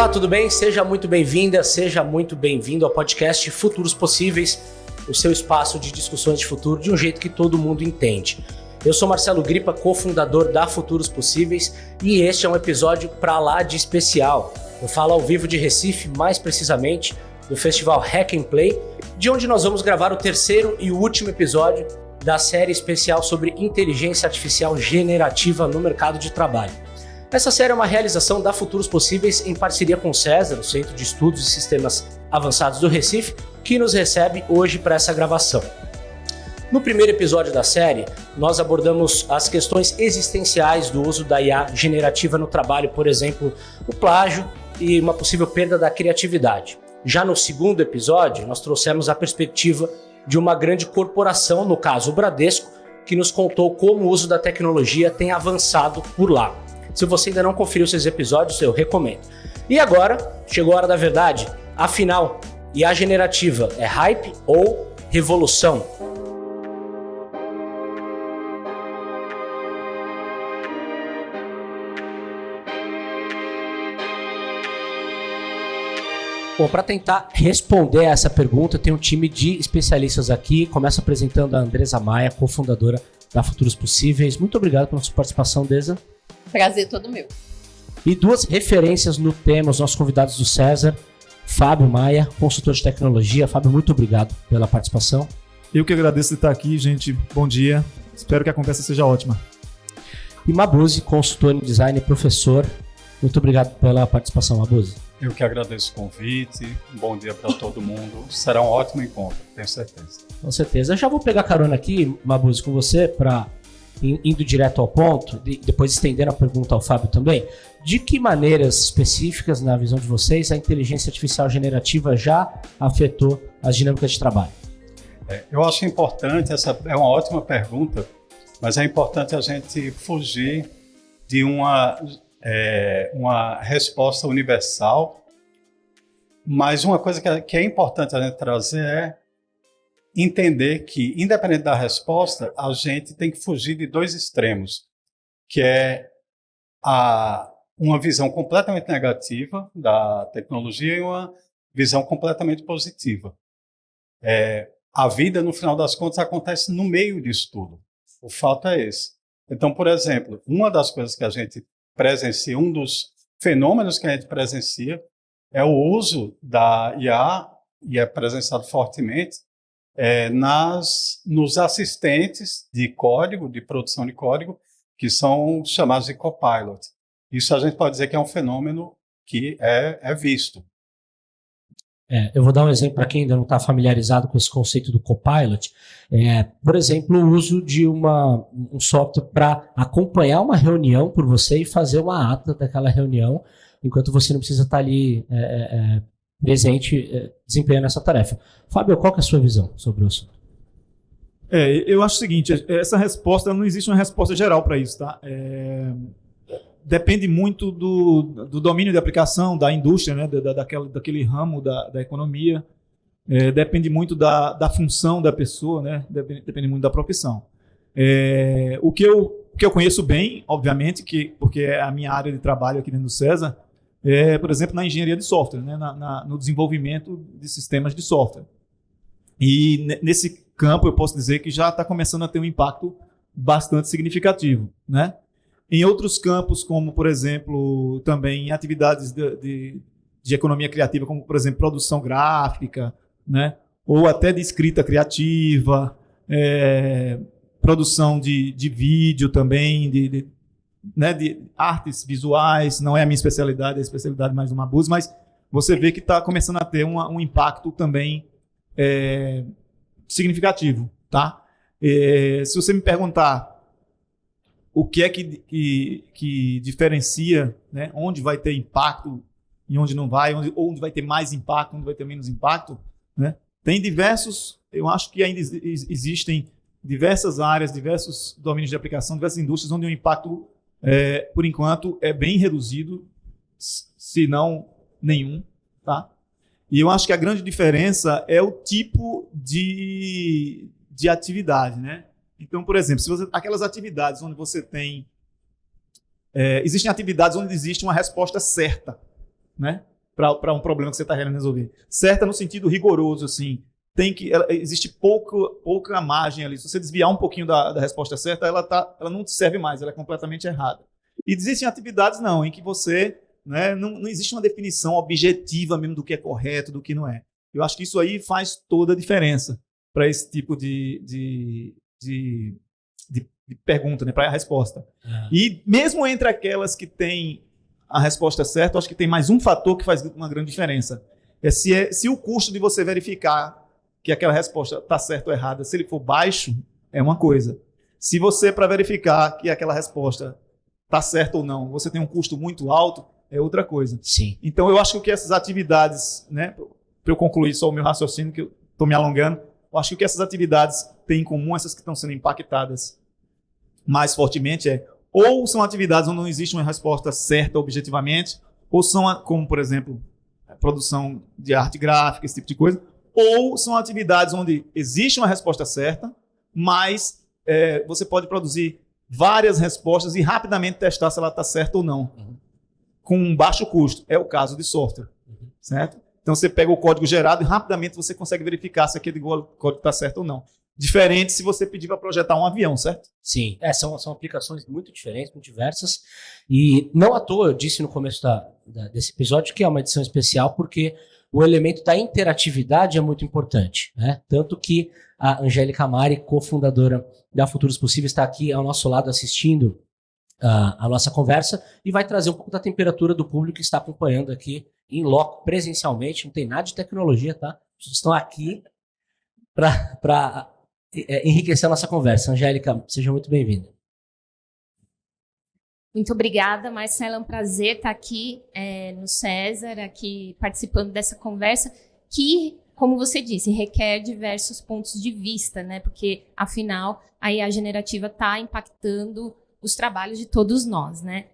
Olá, tudo bem? Seja muito bem-vinda, seja muito bem-vindo ao podcast Futuros Possíveis, o seu espaço de discussões de futuro de um jeito que todo mundo entende. Eu sou Marcelo Gripa, cofundador da Futuros Possíveis, e este é um episódio pra lá de especial. Eu falo ao vivo de Recife, mais precisamente do festival Hack and Play, de onde nós vamos gravar o terceiro e último episódio da série especial sobre inteligência artificial generativa no mercado de trabalho. Essa série é uma realização da Futuros Possíveis em parceria com o César, o Centro de Estudos e Sistemas Avançados do Recife, que nos recebe hoje para essa gravação. No primeiro episódio da série, nós abordamos as questões existenciais do uso da IA generativa no trabalho, por exemplo, o plágio e uma possível perda da criatividade. Já no segundo episódio, nós trouxemos a perspectiva de uma grande corporação, no caso o Bradesco, que nos contou como o uso da tecnologia tem avançado por lá. Se você ainda não conferiu esses episódios, eu recomendo. E agora, chegou a hora da verdade. Afinal, IA generativa é hype ou revolução? Bom, para tentar responder a essa pergunta, tem um time de especialistas aqui. Começo apresentando a Andresa Maia, cofundadora da Futuros Possíveis. Muito obrigado pela sua participação, Deza. Prazer todo meu. E duas referências no tema, os nossos convidados do César, Fábio Maia, consultor de tecnologia. Fábio, muito obrigado pela participação. Eu que agradeço de estar aqui, gente. Bom dia. Espero que a conversa seja ótima. E Mabuse, consultor em design e professor. Muito obrigado pela participação, Mabuse. Eu que agradeço o convite. Bom dia para todo mundo. Será um ótimo encontro, tenho certeza. Com certeza. Eu já vou pegar carona aqui, Mabuse, com você, para indo direto ao ponto, depois estendendo a pergunta ao Fábio também. De que maneiras específicas, na visão de vocês, a inteligência artificial generativa já afetou as dinâmicas de trabalho? Eu acho importante, essa é uma ótima pergunta, mas é importante a gente fugir de uma resposta universal. Mas uma coisa que é importante a gente trazer é entender que, independente da resposta, a gente tem que fugir de dois extremos, que é uma visão completamente negativa da tecnologia e uma visão completamente positiva. A vida, no final das contas, acontece no meio disso tudo. O fato é esse. Então, por exemplo, uma das coisas que a gente presencia, um dos fenômenos que a gente presencia é o uso da IA, e é presenciado fortemente, nos assistentes de código, de produção de código, que são chamados de copilot. Isso a gente pode dizer que é um fenômeno que é visto. Eu vou dar um exemplo para quem ainda não está familiarizado com esse conceito do copilot. Por exemplo, o uso de um software para acompanhar uma reunião por você e fazer uma ata daquela reunião, enquanto você não precisa estar ali presente, desempenhando essa tarefa. Fábio, qual que é a sua visão sobre o assunto? Eu acho o seguinte, essa resposta, não existe uma resposta geral para isso, tá? Depende muito do domínio de aplicação, da indústria, né? daquele ramo da economia, depende muito da função da pessoa, né? Depende muito da profissão. O que eu conheço bem, obviamente, porque é a minha área de trabalho aqui dentro do César, por exemplo, na engenharia de software, né? No desenvolvimento de sistemas de software. E nesse campo eu posso dizer que já está começando a ter um impacto bastante significativo, né? Em outros campos, como, por exemplo, também atividades de economia criativa, como, por exemplo, produção gráfica, né? Ou até de escrita criativa, produção de vídeo também, de artes visuais, não é a minha especialidade, é a especialidade mais do Mabuse, mas você vê que está começando a ter um impacto também significativo, tá? Se você me perguntar o que é que diferencia, né, onde vai ter impacto e onde não vai, onde vai ter mais impacto, onde vai ter menos impacto, né? Tem eu acho que ainda existem diversas áreas, diversos domínios de aplicação, diversas indústrias onde o impacto, por enquanto, é bem reduzido, se não nenhum, tá? E eu acho que a grande diferença é o tipo de atividade, né? Então, por exemplo, aquelas atividades onde você tem... existem atividades onde existe uma resposta certa, né? para um problema que você está querendo resolver. Certa no sentido rigoroso, assim. Existe pouca margem ali. Se você desviar um pouquinho da resposta certa, ela não te serve mais, ela é completamente errada. E existem atividades, não, em que você... Né, não existe uma definição objetiva mesmo do que é correto, do que não é. Eu acho que isso aí faz toda a diferença para esse tipo de pergunta, né, para a resposta. E mesmo entre aquelas que têm a resposta certa, eu acho que tem mais um fator que faz uma grande diferença. Se o custo de você verificar que aquela resposta está certa ou errada, se ele for baixo, é uma coisa. Se você, para verificar que aquela resposta está certa ou não, você tem um custo muito alto, é outra coisa. Sim. Então, eu acho que essas atividades, né, para eu concluir só o meu raciocínio, que eu estou me alongando, eu acho que o que essas atividades têm em comum, essas que estão sendo impactadas mais fortemente, ou são atividades onde não existe uma resposta certa objetivamente, ou são, como, por exemplo, a produção de arte gráfica, esse tipo de coisa, ou são atividades onde existe uma resposta certa, mas você pode produzir várias respostas e rapidamente testar se ela está certa ou não. Com um baixo custo. É o caso de software. Certo? Então, você pega o código gerado e rapidamente você consegue verificar se aquele código está certo ou não. Diferente se você pedir para projetar um avião, certo? Sim, são aplicações muito diferentes, muito diversas. E não à toa, eu disse no começo desse episódio que é uma edição especial, porque o elemento da interatividade é muito importante. Né? Tanto que a Angélica Mari, cofundadora da Futuros Possíveis, está aqui ao nosso lado assistindo a nossa conversa e vai trazer um pouco da temperatura do público que está acompanhando aqui em loco, presencialmente. Não tem nada de tecnologia, tá? As pessoas estão aqui para enriquecer a nossa conversa. Angélica, seja muito bem-vinda. Muito obrigada, Marcelo. É um prazer estar aqui no César, aqui participando dessa conversa que, como você disse, requer diversos pontos de vista, né? Porque, afinal, a IA generativa está impactando os trabalhos de todos nós, né?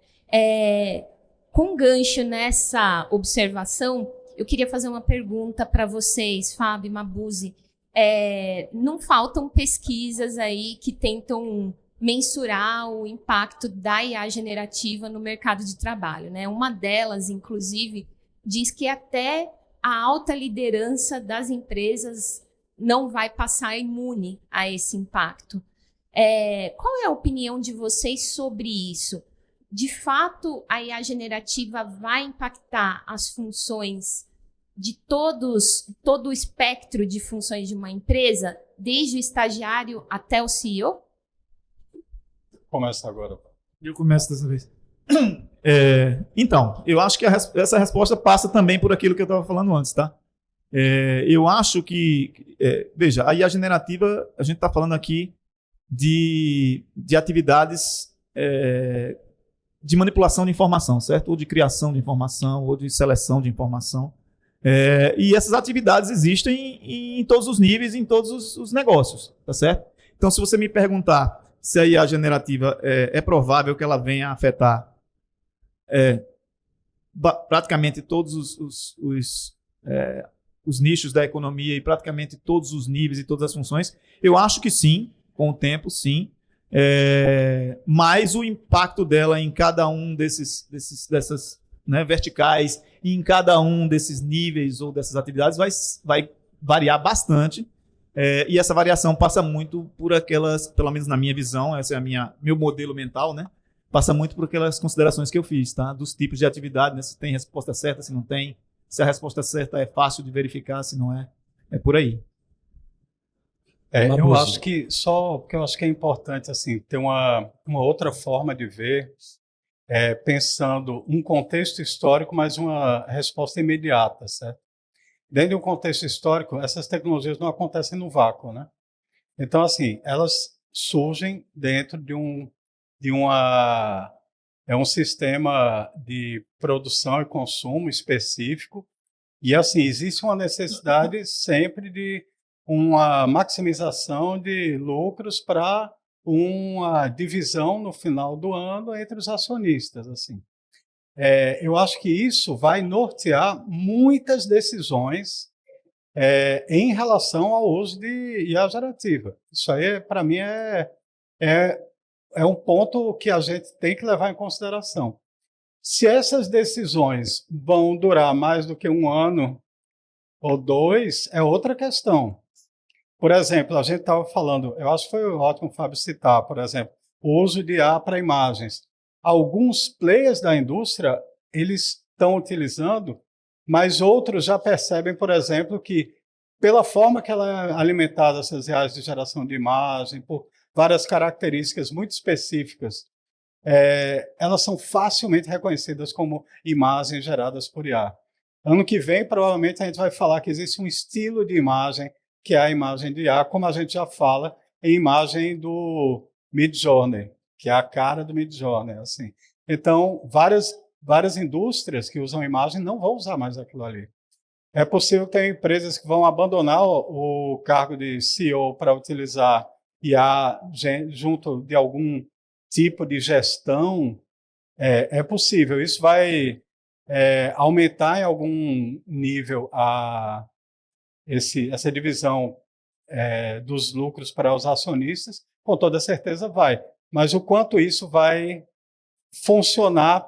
Com gancho nessa observação, eu queria fazer uma pergunta para vocês, Fábio e Mabuse. Não faltam pesquisas aí que tentam mensurar o impacto da IA generativa no mercado de trabalho, né? Uma delas, inclusive, diz que até a alta liderança das empresas não vai passar imune a esse impacto. Qual é a opinião de vocês sobre isso? De fato, a IA generativa vai impactar as funções de todo o espectro de funções de uma empresa, desde o estagiário até o CEO? Começa agora. Eu começo dessa vez. Então, eu acho que essa resposta passa também por aquilo que eu estava falando antes, tá? Eu acho que, veja, a IA generativa, a gente está falando aqui de atividades de manipulação de informação, certo? Ou de criação de informação, ou de seleção de informação. E essas atividades existem em todos os níveis, em todos os negócios, tá certo? Então, se você me perguntar se a IA generativa é provável que ela venha a afetar praticamente todos os nichos da economia e praticamente todos os níveis e todas as funções, eu acho que sim, com o tempo, sim. Mas o impacto dela em cada um dessas verticais e em cada um desses níveis ou dessas atividades vai variar bastante. E essa variação passa muito por aquelas, pelo menos na minha visão, esse é meu modelo mental, né? Passa muito por aquelas considerações que eu fiz, tá? Dos tipos de atividade, né? Se tem resposta certa, se não tem. Se a resposta certa é fácil de verificar, se não é. É por aí. Eu acho que porque eu acho que é importante assim ter uma outra forma de ver, pensando um contexto histórico, mas uma resposta imediata, certo? Dentro de um contexto histórico, essas tecnologias não acontecem no vácuo, né? Então, assim, elas surgem dentro de um sistema de produção e consumo específico e, assim, existe uma necessidade sempre de uma maximização de lucros para uma divisão no final do ano entre os acionistas, assim. Eu acho que isso vai nortear muitas decisões em relação ao uso de IA gerativa. Isso aí, para mim, é um ponto que a gente tem que levar em consideração. Se essas decisões vão durar mais do que 1 ano ou 2, é outra questão. Por exemplo, a gente estava falando, eu acho que foi ótimo o Fábio citar, por exemplo, o uso de IA para imagens. Alguns players da indústria, eles estão utilizando, mas outros já percebem, por exemplo, que pela forma que ela é alimentada, essas IAs de geração de imagem, por várias características muito específicas, elas são facilmente reconhecidas como imagens geradas por IA. Ano que vem, provavelmente, a gente vai falar que existe um estilo de imagem, que é a imagem de IA, como a gente já fala em imagem do Midjourney, que é a cara do Midjourney. Assim. Então, várias indústrias que usam imagem não vão usar mais aquilo ali. É possível que tenha empresas que vão abandonar o cargo de CEO para utilizar IA junto de algum tipo de gestão. É possível. Isso vai aumentar em algum nível essa divisão dos lucros para os acionistas, com toda certeza vai. Mas o quanto isso vai funcionar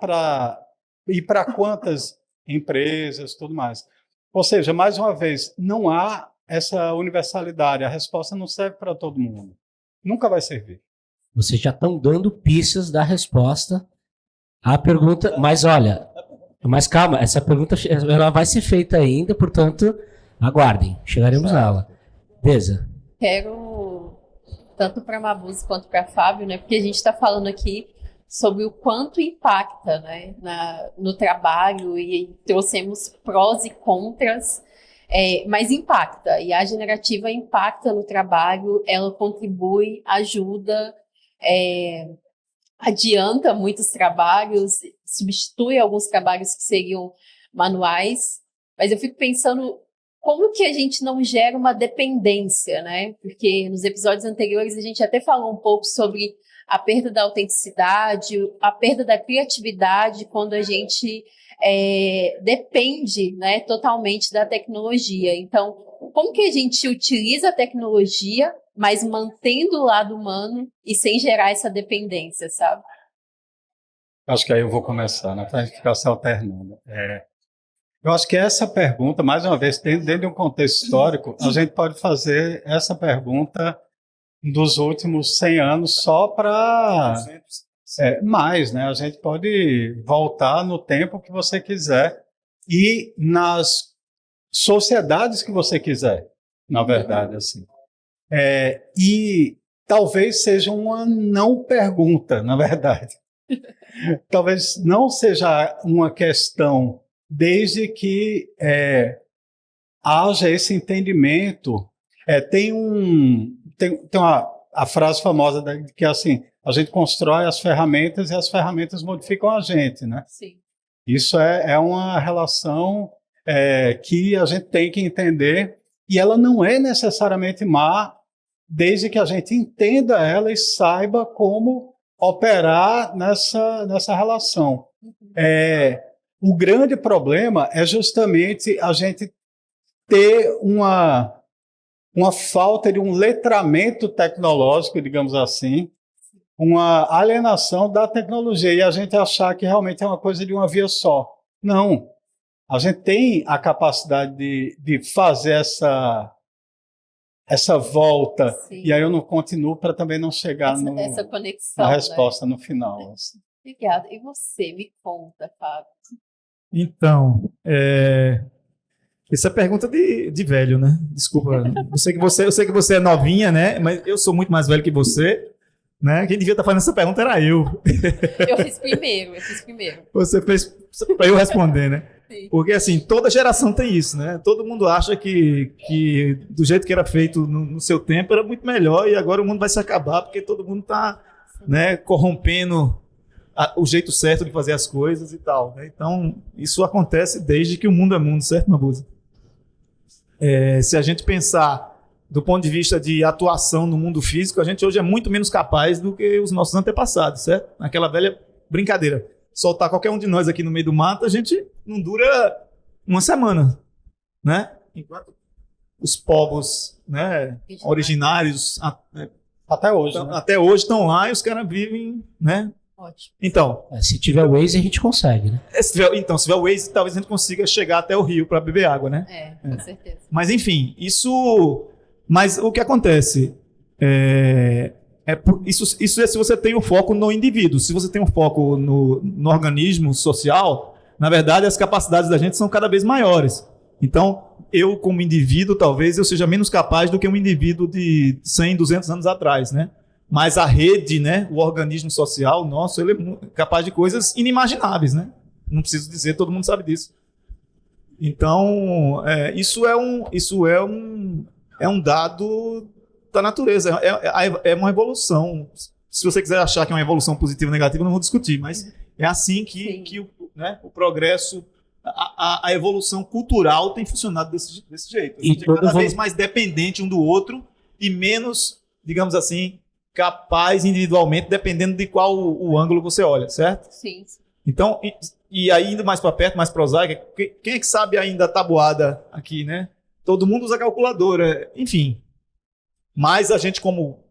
e para quantas empresas, tudo mais. Ou seja, mais uma vez, não há essa universalidade. A resposta não serve para todo mundo. Nunca vai servir. Vocês já estão dando pistas da resposta à pergunta, mas olha, mas calma, essa pergunta ela vai ser feita ainda, portanto, aguardem, chegaremos nela. Beleza. Quero, tanto para a Mabuse quanto para Fábio, né, porque a gente está falando aqui sobre o quanto impacta, né, no trabalho, e trouxemos prós e contras, mas impacta, e a generativa impacta no trabalho, ela contribui, ajuda, adianta muitos trabalhos, substitui alguns trabalhos que seriam manuais, mas eu fico pensando como que a gente não gera uma dependência, né? Porque nos episódios anteriores a gente até falou um pouco sobre a perda da autenticidade, a perda da criatividade quando a gente depende, né, totalmente da tecnologia. Então, como que a gente utiliza a tecnologia, mas mantendo o lado humano e sem gerar essa dependência, sabe? Acho que aí eu vou começar, né, para a gente ficar se alternando. Eu acho que essa pergunta, mais uma vez, dentro de um contexto histórico, a gente pode fazer essa pergunta dos últimos 100 anos só para mais, né? A gente pode voltar no tempo que você quiser e nas sociedades que você quiser, na verdade, assim. E talvez seja uma não pergunta, na verdade. Talvez não seja uma questão, desde que haja esse entendimento. Tem a frase famosa que é assim: a gente constrói as ferramentas e as ferramentas modificam a gente, né? Sim. Isso é uma relação que a gente tem que entender, e ela não é necessariamente má, desde que a gente entenda ela e saiba como operar nessa relação. O grande problema é justamente a gente ter uma falta de um letramento tecnológico, digamos assim, uma alienação da tecnologia, e a gente achar que realmente é uma coisa de uma via só. Não. A gente tem a capacidade de fazer essa volta. Sim. E aí eu não continuo para também não chegar essa conexão, na resposta, né? No final. Assim. Obrigada. E você, me conta, Fábio. Então, essa é pergunta de velho, né? Desculpa. Eu sei que você é novinha, né? Mas eu sou muito mais velho que você, né? Quem devia estar fazendo essa pergunta era eu. Eu fiz primeiro. Você fez para eu responder, né? Sim. Porque, assim, toda geração tem isso, né? Todo mundo acha que do jeito que era feito no seu tempo era muito melhor, e agora o mundo vai se acabar porque todo mundo está, né, corrompendo o jeito certo de fazer as coisas e tal, né? Então, isso acontece desde que o mundo é mundo, certo, Mabuse? Se a gente pensar do ponto de vista de atuação no mundo físico, a gente hoje é muito menos capaz do que os nossos antepassados, certo? Aquela velha brincadeira. Soltar qualquer um de nós aqui no meio do mato, a gente não dura uma semana, né? Enquanto os povos, né, originários até hoje, estão lá, e os caras vivem, né, Ótimo. Então, Se tiver Waze, a gente consegue, né? se tiver o Waze, talvez a gente consiga chegar até o rio para beber água, né? Com certeza. Mas, enfim, Mas o que acontece isso é se você tem o foco no indivíduo. Se você tem um foco no organismo social, na verdade, as capacidades da gente são cada vez maiores. Então, eu, como indivíduo, talvez eu seja menos capaz do que um indivíduo de 100, 200 anos atrás, né? Mas a rede, né, o organismo social nosso, ele é capaz de coisas inimagináveis, né? Não preciso dizer, todo mundo sabe disso. Então, isso é um dado da natureza, é uma evolução. Se você quiser achar que é uma evolução positiva ou negativa, eu não vou discutir, mas é assim que o progresso, a evolução cultural tem funcionado desse jeito. A gente é cada vez mais dependente um do outro e menos, digamos assim, capaz individualmente, dependendo de qual o ângulo você olha, certo? Sim. Então, e aí indo mais para perto, mais prosaica, quem é que sabe ainda a tabuada aqui, né? Todo mundo usa calculadora, enfim. Mas a gente, como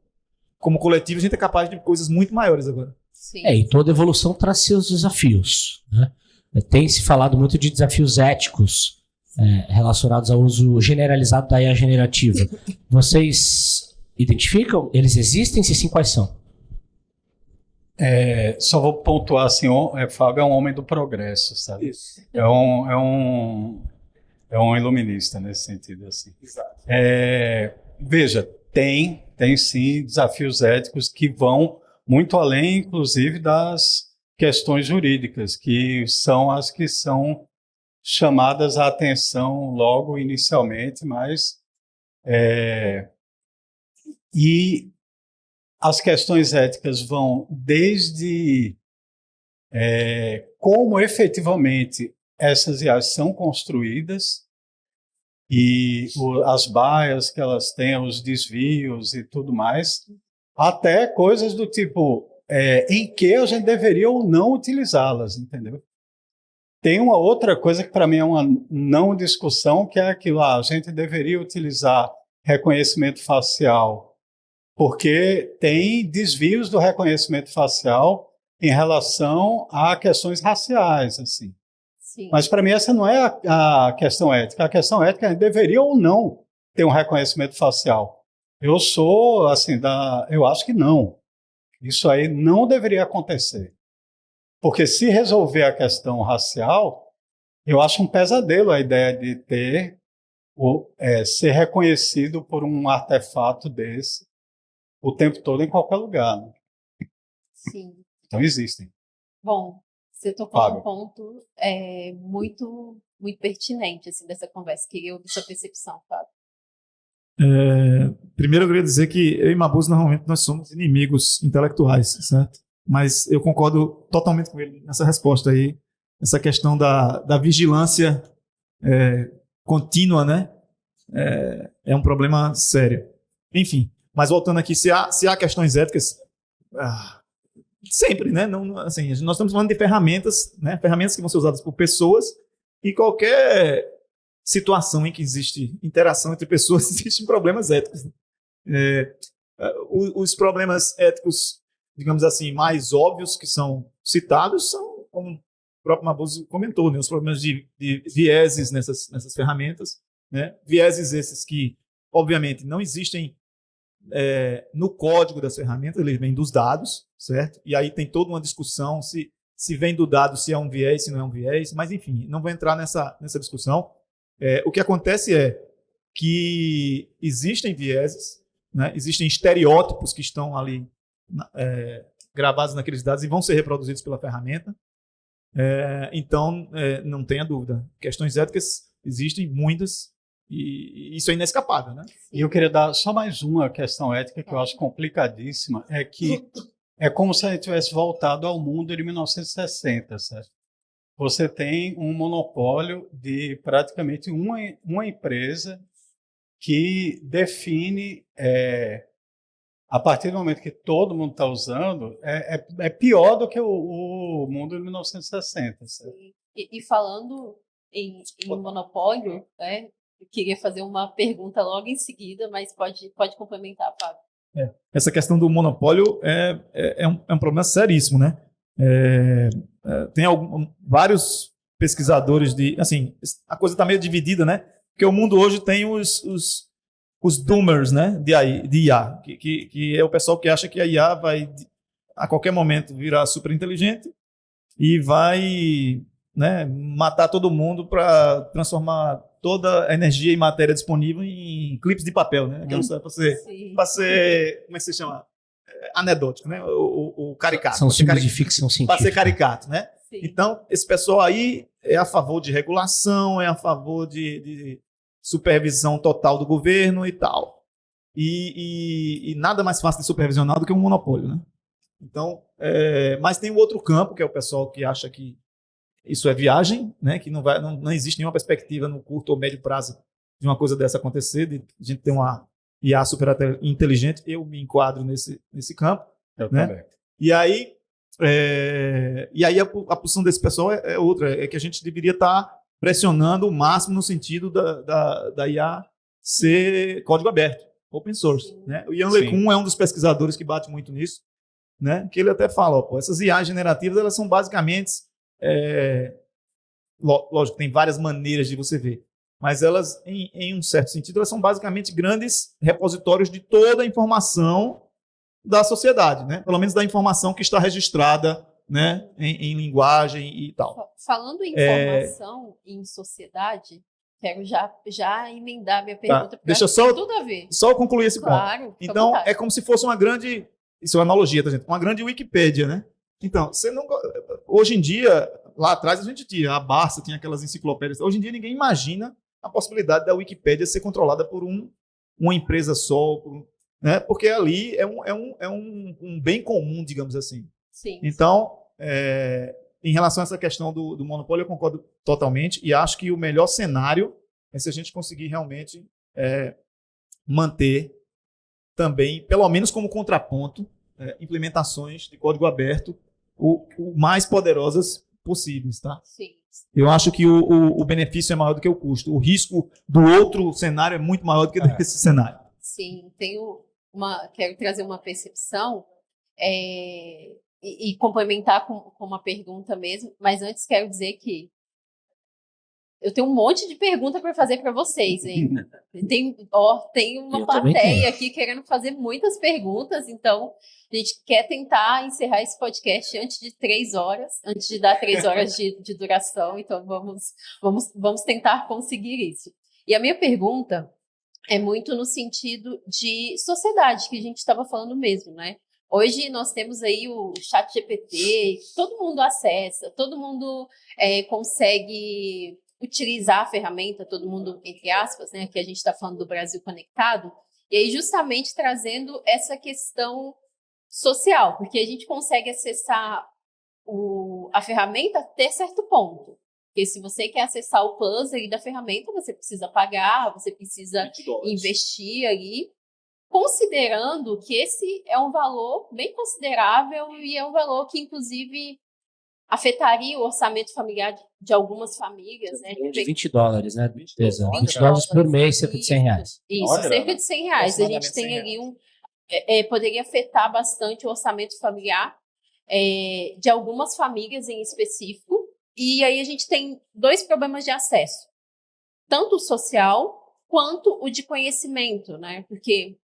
coletivo, a gente é capaz de coisas muito maiores agora. Sim. E toda evolução traz seus desafios, né? Tem se falado muito de desafios éticos relacionados ao uso generalizado da IA generativa. Vocês identificam? Eles existem? Se sim, quais são? Só vou pontuar assim, Fábio é um homem do progresso, sabe? Isso. É um iluminista nesse sentido, assim. Exato. Veja, tem sim desafios éticos que vão muito além, inclusive, das questões jurídicas, que são as que são chamadas à atenção logo inicialmente, mas e as questões éticas vão desde como efetivamente essas IAs são construídas e as baias que elas têm, os desvios e tudo mais, até coisas do tipo em que a gente deveria ou não utilizá-las, entendeu? Tem uma outra coisa que para mim é uma não discussão, que é aquilo, a gente deveria utilizar reconhecimento facial, porque tem desvios do reconhecimento facial em relação a questões raciais, assim. Sim. Mas para mim essa não é a questão ética. A questão ética é deveria ou não ter um reconhecimento facial. Eu sou, assim, eu acho que não. Isso aí não deveria acontecer. Porque se resolver a questão racial, eu acho um pesadelo a ideia de ter ser reconhecido por um artefato desse o tempo todo em qualquer lugar. Né? Sim. Então existem. Bom, você tocou Fábio. um ponto muito, muito pertinente assim, dessa conversa. Queria ouvir sua percepção, Fábio. Primeiro eu queria dizer que eu e Mabuse normalmente nós somos inimigos intelectuais, certo? Mas eu concordo totalmente com ele nessa resposta aí, essa questão da vigilância contínua, né? É um problema sério. Enfim, mas voltando aqui, se há questões éticas, sempre, né? Não, assim, nós estamos falando de ferramentas, né? Ferramentas que vão ser usadas por pessoas e qualquer situação em que existe interação entre pessoas, existem problemas éticos. Os problemas éticos, digamos assim, mais óbvios que são citados são, como o próprio Mabuse comentou, né, os problemas de vieses nessas ferramentas, né, vieses esses que, obviamente, não existem no código das ferramentas, eles vêm dos dados, certo? E aí tem toda uma discussão se vem do dado, se é um viés, se não é um viés, mas enfim, não vou entrar nessa discussão. O que acontece é que existem vieses, né? Existem estereótipos que estão ali gravados naqueles dados e vão ser reproduzidos pela ferramenta. Então, não tenha dúvida. Questões éticas existem muitas e isso é inescapável, né? E eu queria dar só mais uma questão ética que eu acho complicadíssima, é que é como se a gente tivesse voltado ao mundo de 1960, certo? Você tem um monopólio de praticamente uma empresa que define, a partir do momento que todo mundo está usando, é pior do que o mundo de 1960. Certo? E falando em monopólio, né, eu queria fazer uma pergunta logo em seguida, mas pode complementar, Fábio. Essa questão do monopólio é um problema seríssimo, né? Tem vários pesquisadores assim, a coisa está meio dividida, né? Porque o mundo hoje tem os doomers, né, de IA, que é o pessoal que acha que a IA vai, a qualquer momento, virar super inteligente e vai, né, matar todo mundo para transformar toda a energia e matéria disponível em clipes de papel, né? Para ser, como é que se chama? Anedótico, né? O caricato. São filmes de ficção científica. Para ser caricato, né? Sim. Então, esse pessoal aí é a favor de regulação, é a favor de supervisão total do governo e tal. E nada mais fácil de supervisionar do que um monopólio, né? Então, mas tem o outro campo, que é o pessoal que acha que isso é viagem, né? Que não existe nenhuma perspectiva no curto ou médio prazo de uma coisa dessa acontecer, de a gente ter uma IA super inteligente. Eu me enquadro nesse campo. Eu né? também. E aí a posição desse pessoal é outra, é que a gente deveria estar pressionando o máximo no sentido da IA ser código aberto, open source. Né? O Ian LeCun é um dos pesquisadores que bate muito nisso, né? Que ele até fala, essas IA generativas, elas são basicamente, lógico, tem várias maneiras de você ver, mas elas, em um certo sentido, elas são basicamente grandes repositórios de toda a informação da sociedade, né? Pelo menos da informação que está registrada, né, em linguagem e tal. Falando em informação em sociedade, quero já emendar minha pergunta, porque deixa tem tudo a ver. Só concluir esse ponto. Claro, então, é como se fosse uma grande, isso é uma analogia, tá, gente? Uma grande Wikipédia, né? Então, hoje em dia, lá atrás a gente tinha, a Barça tinha aquelas enciclopédias, hoje em dia ninguém imagina a possibilidade da Wikipédia ser controlada por uma empresa só, né? Porque ali é um bem comum, digamos assim. Sim. Então, em relação a essa questão do monopólio, eu concordo totalmente e acho que o melhor cenário é se a gente conseguir realmente manter também, pelo menos como contraponto, implementações de código aberto o mais poderosas possíveis, tá? Sim. Eu acho que o benefício é maior do que o custo. O risco do outro cenário é muito maior do que desse cenário. Sim, quero trazer uma percepção e complementar com uma pergunta mesmo, mas antes quero dizer que eu tenho um monte de pergunta para fazer para vocês, hein? Tem uma plateia aqui querendo fazer muitas perguntas, então a gente quer tentar encerrar esse podcast antes de 3 horas, antes de dar 3 horas de duração, então vamos tentar conseguir isso. E a minha pergunta é muito no sentido de sociedade, que a gente estava falando mesmo, né? Hoje nós temos aí o ChatGPT, todo mundo acessa, todo mundo consegue utilizar a ferramenta, todo mundo, entre aspas, né? Que a gente está falando do Brasil Conectado, e aí justamente trazendo essa questão social, porque a gente consegue acessar a ferramenta até certo ponto. Porque se você quer acessar o plus da ferramenta, você precisa pagar, você precisa investir ali, considerando que esse é um valor bem considerável e é um valor que, inclusive, afetaria o orçamento familiar de algumas famílias. Né? De $20, né? $20 por mês, cerca de R$100. Isso, cerca de R$100. A gente tem ali poderia afetar bastante o orçamento familiar de algumas famílias em específico. E aí a gente tem 2 problemas de acesso, tanto o social quanto o de conhecimento, né? Porque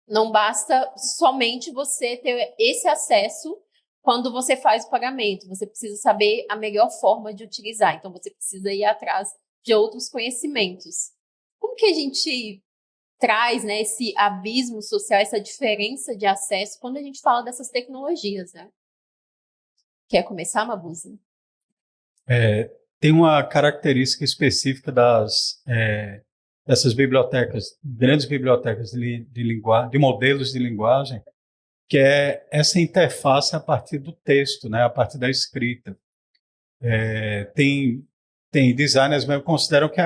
não basta somente você ter esse acesso quando você faz o pagamento, você precisa saber a melhor forma de utilizar, então você precisa ir atrás de outros conhecimentos. Como que a gente traz, né, esse abismo social, essa diferença de acesso quando a gente fala dessas tecnologias, né? Quer começar, Mabuse? Tem uma característica específica dessas bibliotecas, grandes bibliotecas de modelos de linguagem, que é essa interface a partir do texto, né, a partir da escrita. Tem designers mesmo que consideram que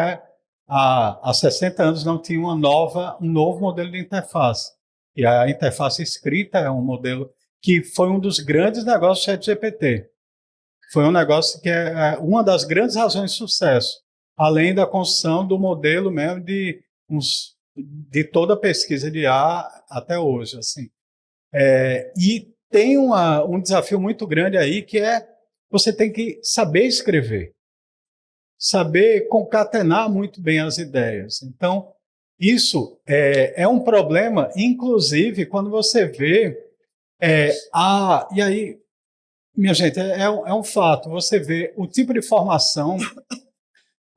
há 60 anos não tinha um novo modelo de interface. E a interface escrita é um modelo que foi um dos grandes negócios do ChatGPT. Foi um negócio que é uma das grandes razões de sucesso, além da construção do modelo mesmo de toda a pesquisa de IA até hoje. Assim. E tem um desafio muito grande aí, que é você tem que saber escrever, saber concatenar muito bem as ideias. Então, isso é um problema, inclusive, quando você vê... e aí, minha gente, é um fato, você vê o tipo de formação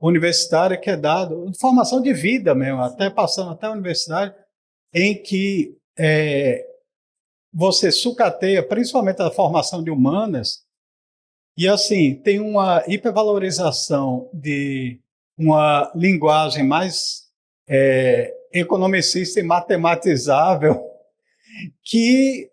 universitária que é dado, formação de vida mesmo, até passando até a universidade, em que você sucateia, principalmente a formação de humanas, e assim, tem uma hipervalorização de uma linguagem mais economicista e matematizável, que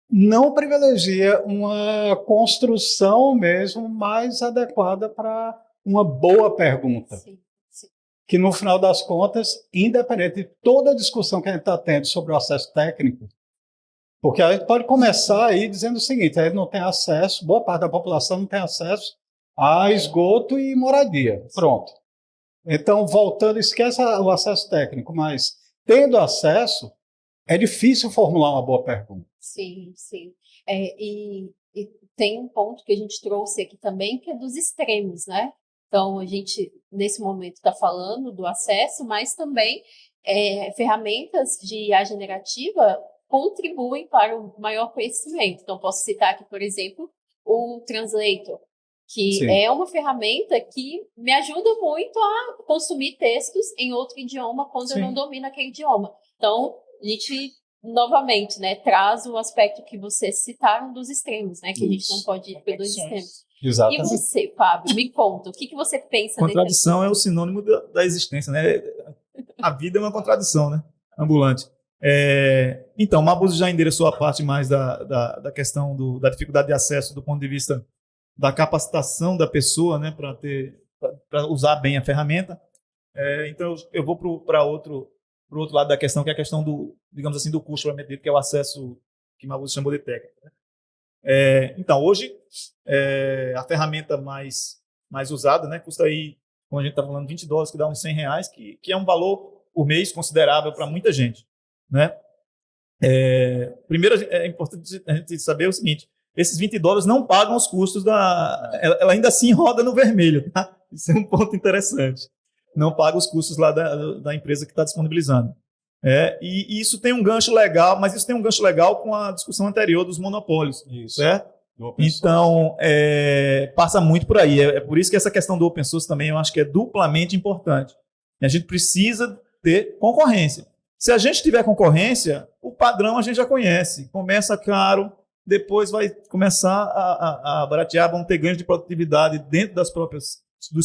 não privilegia uma construção mesmo mais adequada para uma boa pergunta. Sim, sim. Que no final das contas, independente de toda a discussão que a gente está tendo sobre o acesso técnico, porque a gente pode começar aí dizendo o seguinte: a gente não tem acesso, boa parte da população não tem acesso a esgoto e moradia. Pronto. Então, voltando, esquece o acesso técnico, mas tendo acesso, é difícil formular uma boa pergunta. Sim, sim. E tem um ponto que a gente trouxe aqui também, que é dos extremos, né? Então, a gente, nesse momento, está falando do acesso, mas também ferramentas de IA generativa contribuem para o maior conhecimento. Então, posso citar aqui, por exemplo, o Translator, que Sim. é uma ferramenta que me ajuda muito a consumir textos em outro idioma quando Sim. eu não domino aquele idioma. Então, a gente, novamente, né, traz o aspecto que vocês citaram dos extremos, né, que a gente não pode ir pelos extremos. E Exatamente. você, Fábio, me conta, o que você pensa Contradição é o sinônimo da existência, né? A vida é uma contradição, né? Ambulante. Então, Mabuse já endereçou a parte mais da questão da dificuldade de acesso do ponto de vista da capacitação da pessoa, né, para usar bem a ferramenta. Então, eu vou para outro lado da questão, que é a questão do, digamos assim, do custo propriamente dito, que é o acesso que Mabuse chamou de técnico, né? Então, hoje, a ferramenta mais usada, né, custa aí, como a gente está falando, $20, que dá uns R$100, que é um valor por mês considerável para muita gente, né? Primeiro, é importante a gente saber o seguinte: esses $20 não pagam os custos ela ainda assim roda no vermelho, tá? Isso é um ponto interessante. Não paga os custos lá da empresa que está disponibilizando. E isso tem um gancho legal, mas isso tem um gancho legal com a discussão anterior dos monopólios. Isso. Certo? Então, passa muito por aí. É por isso que essa questão do open source também eu acho que é duplamente importante. A gente precisa ter concorrência. Se a gente tiver concorrência, o padrão a gente já conhece. Começa caro, depois vai começar a baratear, vão ter ganhos de produtividade dentro dos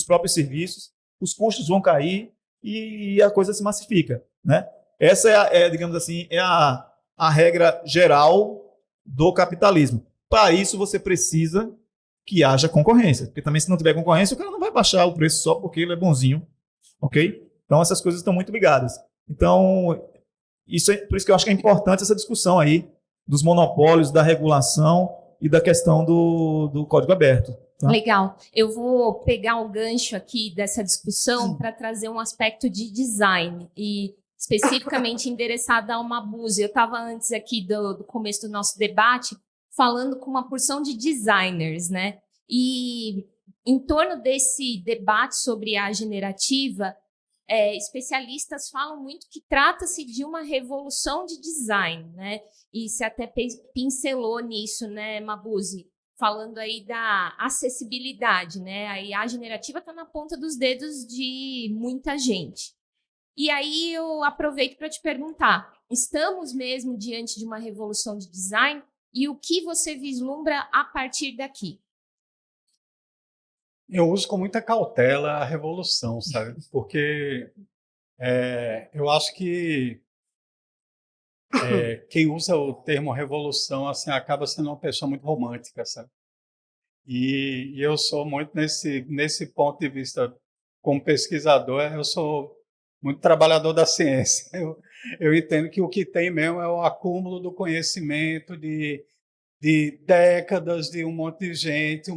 próprios serviços, os custos vão cair e a coisa se massifica, né? Essa digamos assim, a regra geral do capitalismo. Para isso, você precisa que haja concorrência, porque também se não tiver concorrência, o cara não vai baixar o preço só porque ele é bonzinho, ok? Então, essas coisas estão muito ligadas. Então, por isso que eu acho que é importante essa discussão aí dos monopólios, da regulação e da questão do código aberto. Tá? Legal. Eu vou pegar o gancho aqui dessa discussão para trazer um aspecto de design e especificamente endereçado a Mabuse. Eu estava antes aqui do começo do nosso debate falando com uma porção de designers, né? E em torno desse debate sobre a generativa, especialistas falam muito que trata-se de uma revolução de design, né? E se até pincelou nisso, né, Mabuse? Falando aí da acessibilidade, né? A IA generativa está na ponta dos dedos de muita gente. E aí eu aproveito para te perguntar, estamos mesmo diante de uma revolução de design? E o que você vislumbra a partir daqui? Eu uso com muita cautela a revolução, sabe? Porque eu acho que quem usa o termo revolução assim, acaba sendo uma pessoa muito romântica, sabe? E eu sou muito nesse ponto de vista, como pesquisador, eu sou muito trabalhador da ciência. Eu entendo que o que tem mesmo é o acúmulo do conhecimento de décadas, de um monte de gente,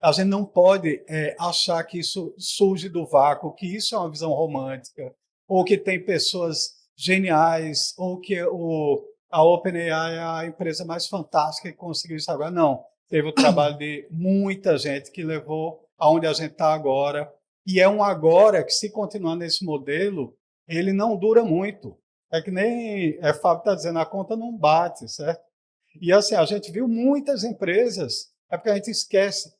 A gente não pode achar que isso surge do vácuo, que isso é uma visão romântica, ou que tem pessoas geniais, ou que a OpenAI é a empresa mais fantástica que conseguiu isso agora. Não, teve o trabalho de muita gente que levou aonde a gente está agora. E é um agora que, se continuar nesse modelo, ele não dura muito. É que nem Fábio está dizendo, a conta não bate, certo? E assim, a gente viu muitas empresas, é porque a gente esquece,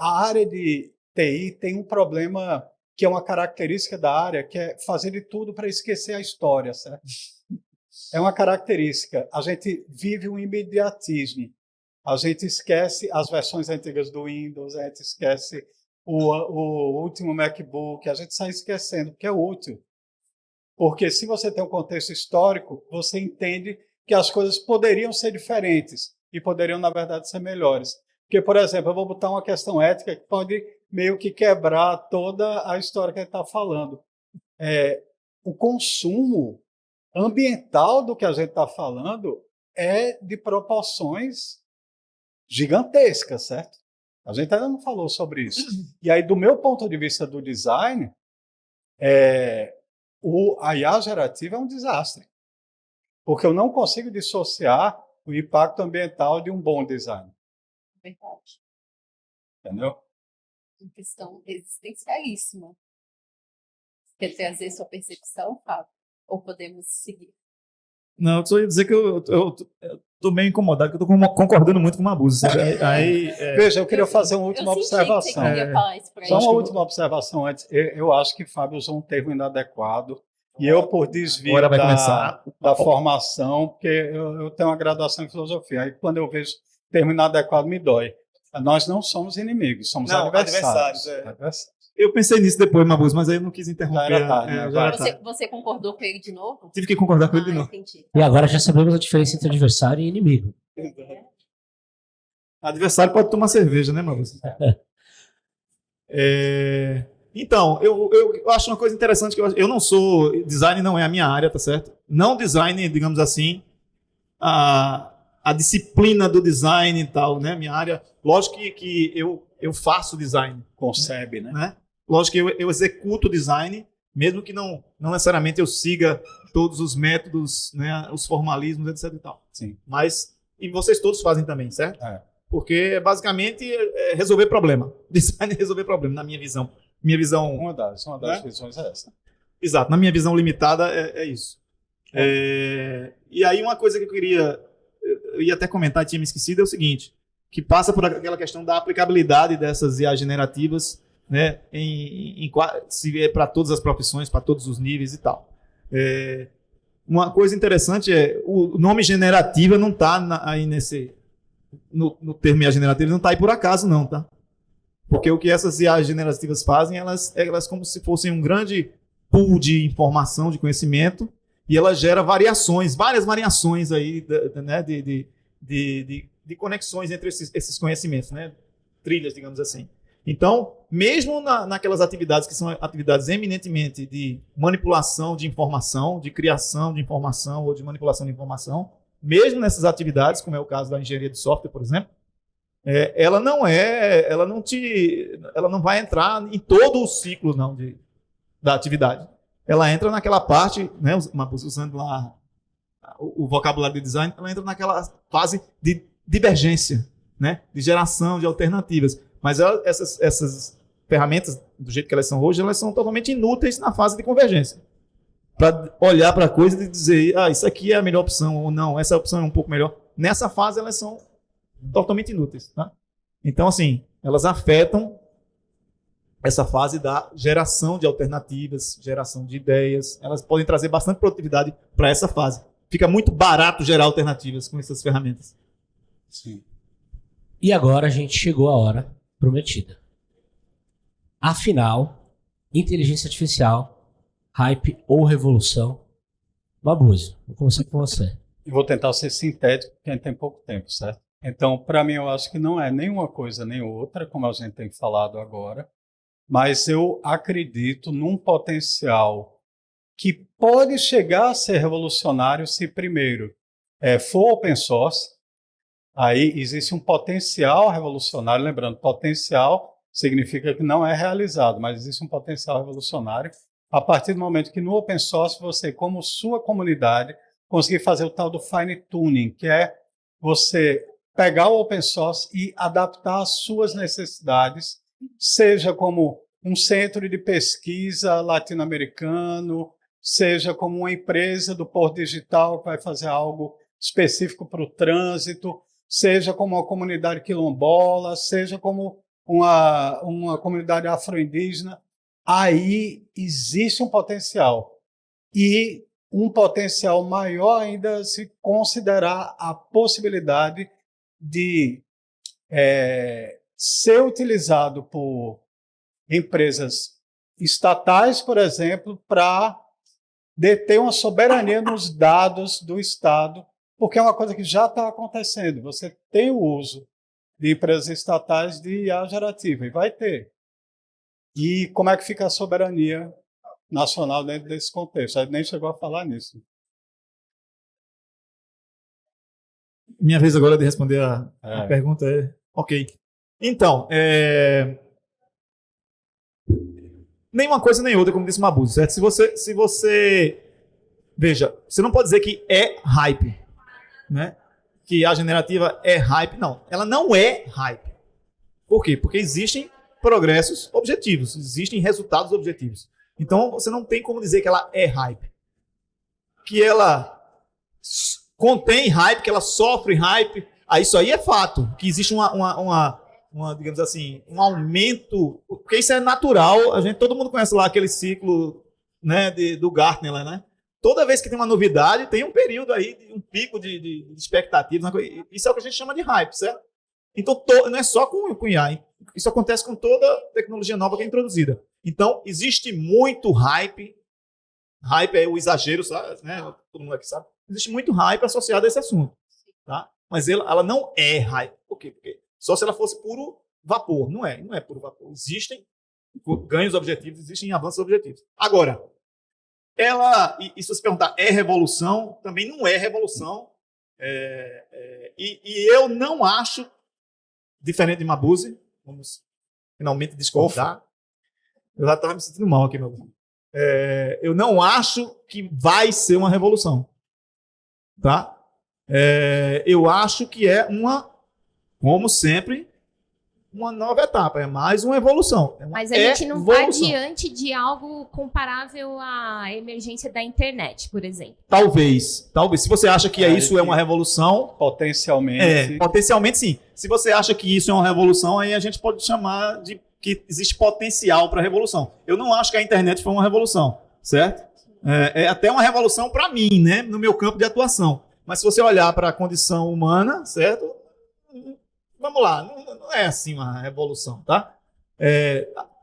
a área de TI tem um problema que é uma característica da área, que é fazer de tudo para esquecer a história, certo? É uma característica. A gente vive um imediatismo. A gente esquece as versões antigas do Windows, a gente esquece o último MacBook, a gente sai esquecendo, porque é útil. Porque se você tem um contexto histórico, você entende que as coisas poderiam ser diferentes e poderiam, na verdade, ser melhores. Porque, por exemplo, eu vou botar uma questão ética que pode meio que quebrar toda a história que a gente está falando. O consumo ambiental do que a gente está falando é de proporções gigantescas, certo? A gente ainda não falou sobre isso. E aí, do meu ponto de vista do design, a IA gerativa é um desastre. Porque eu não consigo dissociar o impacto ambiental de um bom design. Verdade. Entendeu? Uma questão existencialíssima. Quer trazer sua percepção, Fábio? Ou podemos seguir? Não, eu só ia dizer que eu tô meio incomodado, que eu tô concordando muito com o Mabuse. Veja, eu queria fazer uma última observação. Que você queria falar isso pra Só gente. uma última observação antes. Eu acho que Fábio usou um termo inadequado. E eu, por desvio Agora vai começar. da formação, porque eu tenho uma graduação em filosofia, aí quando eu vejo termo inadequado me dói. Nós não somos inimigos, somos adversários. Adversários. Eu pensei nisso depois, Mabuse, mas aí eu não quis interromper. Já era tarde, né? Já era tarde. Você concordou com ele de novo? Tive que concordar com ele de novo. Entendi. E agora já sabemos a diferença entre adversário e inimigo. Adversário pode tomar cerveja, né, Mabuse? Então, eu acho uma coisa interessante, que eu não sou... Design não é a minha área, tá certo? Não design, digamos assim, a disciplina do design e tal, né? Minha área... Lógico que eu faço design. Concebe, né? Lógico que eu executo design, mesmo que não necessariamente eu siga todos os métodos, né, os formalismos, etc e tal. Sim. Mas, e vocês todos fazem também, certo? Porque, basicamente, é resolver problema. Design é resolver problema, na minha visão. Uma das visões é essa. Exato, na minha visão limitada é isso. E aí uma coisa que eu ia até comentar, tinha me esquecido, é o seguinte, que passa por aquela questão da aplicabilidade dessas IA generativas, né, se é para todas as profissões, para todos os níveis e tal. Uma coisa interessante o nome generativa não está aí no termo IA generativa, não está aí por acaso não, tá? Porque o que essas IA generativas fazem, elas como se fossem um grande pool de informação, de conhecimento, e ela gera várias variações aí, né, de conexões entre esses conhecimentos, né? Trilhas, digamos assim. Então, mesmo naquelas atividades que são atividades eminentemente de manipulação de informação, de criação de informação ou de manipulação de informação, mesmo nessas atividades, como é o caso da engenharia de software, por exemplo, ela não vai entrar em todo o ciclo da atividade. Ela entra naquela parte, né, usando lá o vocabulário de design, ela entra naquela fase de divergência, né, de geração de alternativas. Mas essas ferramentas, do jeito que elas são hoje, elas são totalmente inúteis na fase de convergência. Para olhar para a coisa e dizer, isso aqui é a melhor opção, ou não, essa opção é um pouco melhor. Nessa fase, elas são totalmente inúteis. Tá? Então, assim, elas afetam essa fase da geração de alternativas, geração de ideias. Elas podem trazer bastante produtividade para essa fase. Fica muito barato gerar alternativas com essas ferramentas. Sim. E agora a gente chegou à hora prometida. Afinal, inteligência artificial, hype ou revolução? Mabuse, vou começar com você. Eu vou tentar ser sintético, porque a gente tem pouco tempo, certo? Então, para mim, eu acho que não é nem uma coisa nem outra, como a gente tem falado agora, mas eu acredito num potencial que pode chegar a ser revolucionário se primeiro for open source. Aí existe um potencial revolucionário, lembrando, potencial significa que não é realizado, mas existe um potencial revolucionário a partir do momento que no open source você, como sua comunidade, conseguir fazer o tal do fine tuning, que é você pegar o open source e adaptar às suas necessidades, seja como um centro de pesquisa latino-americano, seja como uma empresa do Porto Digital que vai fazer algo específico para o trânsito, seja como uma comunidade quilombola, seja como uma comunidade afro-indígena. Aí existe um potencial. E um potencial maior ainda se considerar a possibilidade de ser utilizado por empresas estatais, por exemplo, para deter uma soberania nos dados do Estado, porque é uma coisa que já está acontecendo. Você tem o uso de empresas estatais de IA gerativa, e vai ter. E como é que fica a soberania nacional dentro desse contexto? A gente nem chegou a falar nisso. Minha vez agora de responder a pergunta é... Ok. Então, nem uma coisa nem outra, como disse o Mabuse, certo? Se você... Veja, você não pode dizer que é hype, né? Que a generativa é hype. Não, ela não é hype. Por quê? Porque existem progressos objetivos, existem resultados objetivos. Então, você não tem como dizer que ela é hype. Que ela contém hype, que ela sofre hype. Isso aí é fato. Que existe digamos assim, um aumento, porque isso é natural. Todo mundo conhece lá aquele ciclo, né, do Gartner, né? Toda vez que tem uma novidade, tem um período aí, um pico de expectativas. Isso é o que a gente chama de hype, certo? Então, não é só com IA. Isso acontece com toda tecnologia nova que é introduzida. Então, existe muito hype. Hype é o exagero, sabe? Né? Todo mundo aqui sabe. Existe muito hype associado a esse assunto. Tá? Mas ela não é hype. Por quê? Porque só se ela fosse puro vapor. Não é puro vapor. Existem ganhos objetivos, existem avanços objetivos. Agora, e se você perguntar, é revolução? Também não é revolução. E eu não acho, diferente de Mabuse, vamos finalmente discordar. Eu já estava me sentindo mal aqui, meu. Eu não acho que vai ser uma revolução. Tá? Eu acho que é como sempre, uma nova etapa, é mais uma evolução. Mas a gente não está diante de algo comparável à emergência da internet, por exemplo. Talvez. Se você acha que isso é uma revolução... Potencialmente. Potencialmente, sim. Se você acha que isso é uma revolução, aí a gente pode chamar de que existe potencial para revolução. Eu não acho que a internet foi uma revolução, certo? É até uma revolução para mim, né? No meu campo de atuação. Mas se você olhar para a condição humana, certo? Vamos lá, não é assim uma revolução, tá?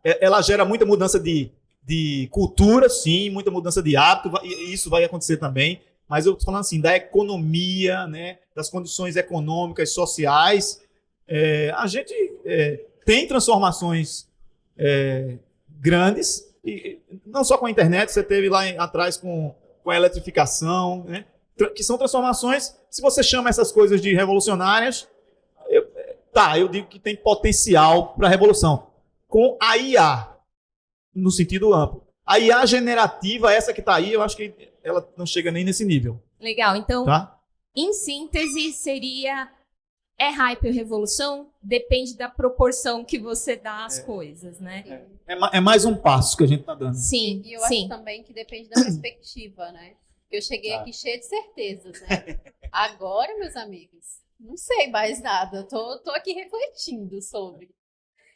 Ela gera muita mudança de cultura, sim, muita mudança de hábito, e isso vai acontecer também, mas eu estou falando assim, da economia, né, das condições econômicas, sociais. A gente tem transformações grandes, e não só com a internet, você teve lá atrás com a eletrificação, né, que são transformações, se você chama essas coisas de revolucionárias, eu digo que tem potencial para a revolução. Com a IA, no sentido amplo. A IA generativa, essa que está aí, eu acho que ela não chega nem nesse nível. Legal, então, tá? Em síntese, seria... É hype ou revolução? Depende da proporção que você dá às coisas, né? É mais um passo que a gente está dando. Sim, E eu acho também que depende da perspectiva, né? Eu cheguei aqui cheia de certezas, né? Agora, meus amigos... Não sei mais nada, tô aqui refletindo sobre.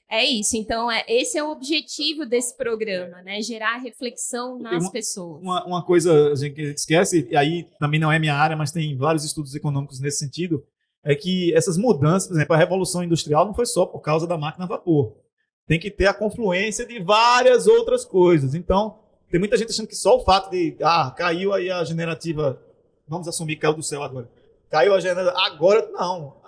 É isso, então esse é o objetivo desse programa, né? Gerar reflexão nas pessoas. Uma coisa a gente esquece, e aí também não é minha área, mas tem vários estudos econômicos nesse sentido, é que essas mudanças, por exemplo, a Revolução Industrial não foi só por causa da máquina a vapor. Tem que ter a confluência de várias outras coisas. Então, tem muita gente achando que só o fato de caiu aí a generativa, vamos assumir que caiu do céu agora. Caiu a generativa, agora não.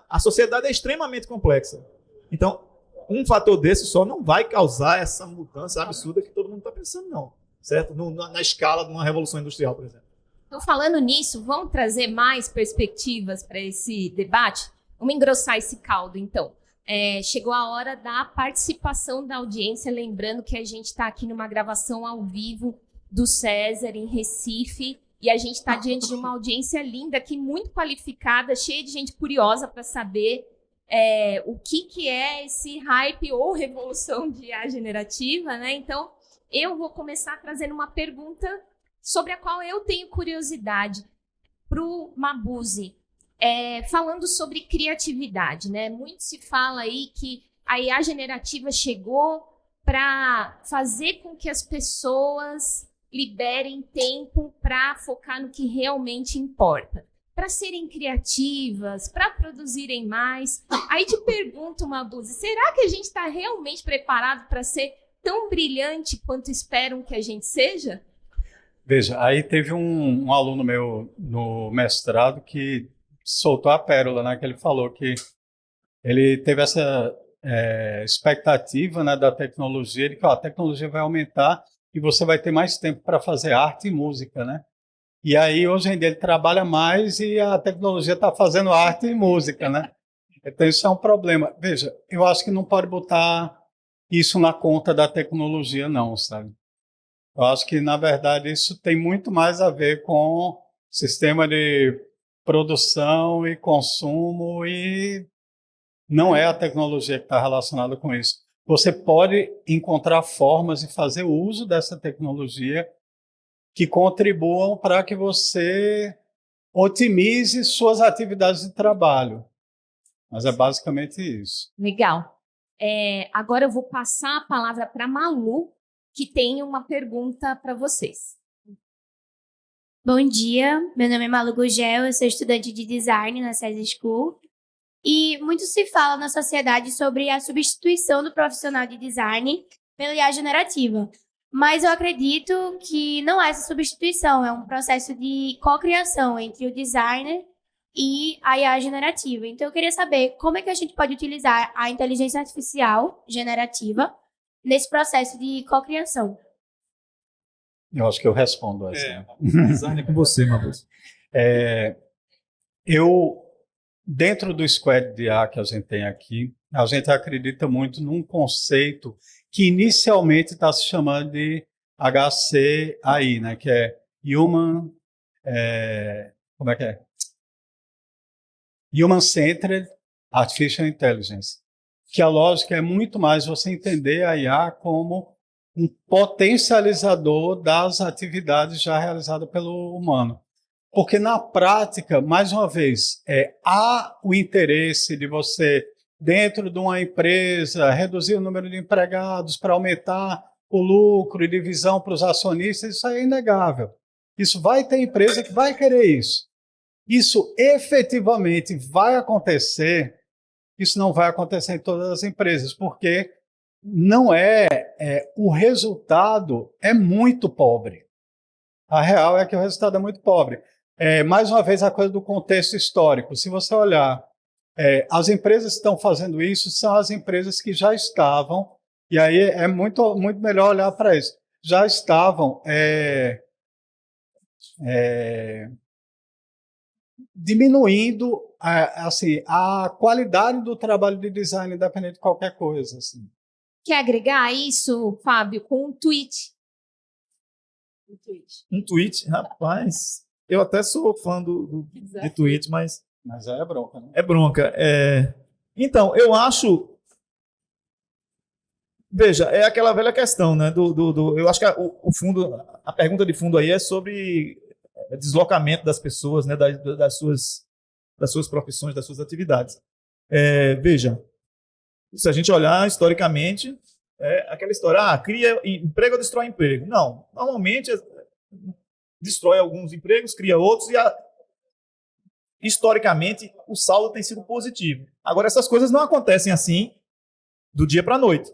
A sociedade é extremamente complexa. Então, um fator desse só não vai causar essa mudança absurda que todo mundo está pensando, não. Certo? Na escala de uma revolução industrial, por exemplo. Então, falando nisso, vamos trazer mais perspectivas para esse debate? Vamos engrossar esse caldo, então. Chegou a hora da participação da audiência, lembrando que a gente está aqui numa gravação ao vivo do César, em Recife, E a gente está diante de uma audiência linda aqui, muito qualificada, cheia de gente curiosa para saber o que é esse hype ou revolução de IA generativa, né? Então, eu vou começar trazendo uma pergunta sobre a qual eu tenho curiosidade para o Mabuse, falando sobre criatividade, né? Muito se fala aí que a IA generativa chegou para fazer com que as pessoas liberem tempo para focar no que realmente importa, para serem criativas, para produzirem mais. Aí te pergunto, Mabuse, será que a gente está realmente preparado para ser tão brilhante quanto esperam que a gente seja? Veja, aí teve um aluno meu no mestrado que soltou a pérola, né? Que ele falou que ele teve essa expectativa, né, da tecnologia, de que a tecnologia vai aumentar e você vai ter mais tempo para fazer arte e música, né? E aí, hoje em dia, ele trabalha mais e a tecnologia está fazendo arte e música, né? Então, isso é um problema. Veja, eu acho que não pode botar isso na conta da tecnologia, não, sabe? Eu acho que, na verdade, isso tem muito mais a ver com sistema de produção e consumo e não é a tecnologia que está relacionada com isso. Você pode encontrar formas de fazer uso dessa tecnologia que contribuam para que você otimize suas atividades de trabalho. Mas é basicamente isso. Legal. Agora eu vou passar a palavra para a Malu, que tem uma pergunta para vocês. Bom dia, meu nome é Malu Gugel, eu sou estudante de design na SESI School. E muito se fala na sociedade sobre a substituição do profissional de design pela IA generativa. Mas eu acredito que não é essa substituição, é um processo de cocriação entre o designer e a IA generativa. Então eu queria saber como é que a gente pode utilizar a inteligência artificial generativa nesse processo de cocriação. Eu acho que eu respondo essa. Design é com você, Mabuse. Dentro do squad de IA que a gente tem aqui, a gente acredita muito num conceito que inicialmente está se chamando de HCAI, né? Que é Human... como é que é? Human Centered Artificial Intelligence. Que a lógica é muito mais você entender a IA como um potencializador das atividades já realizadas pelo humano. Porque, na prática, mais uma vez, há o interesse de você, dentro de uma empresa, reduzir o número de empregados para aumentar o lucro e divisão para os acionistas, isso é inegável. Isso vai ter empresa que vai querer isso. Isso efetivamente vai acontecer, isso não vai acontecer em todas as empresas, porque não o resultado é muito pobre. A real é que o resultado é muito pobre. Mais uma vez, a coisa do contexto histórico. Se você olhar, as empresas que estão fazendo isso são as empresas que já estavam, e aí é muito, muito melhor olhar para isso, já estavam diminuindo assim, a qualidade do trabalho de design independente de qualquer coisa. Assim. Quer agregar isso, Fábio, com um tweet? Um tweet, rapaz... Eu até sou fã de tweet, mas... Mas é bronca, né? É bronca. Então, eu acho... Veja, é aquela velha questão, né? Eu acho que a pergunta de fundo aí é sobre deslocamento das pessoas, né? Das suas profissões, das suas atividades. Veja, se a gente olhar historicamente, aquela história, cria emprego ou destrói emprego. Não, normalmente... destrói alguns empregos, cria outros e, historicamente, o saldo tem sido positivo. Agora, essas coisas não acontecem assim do dia para a noite.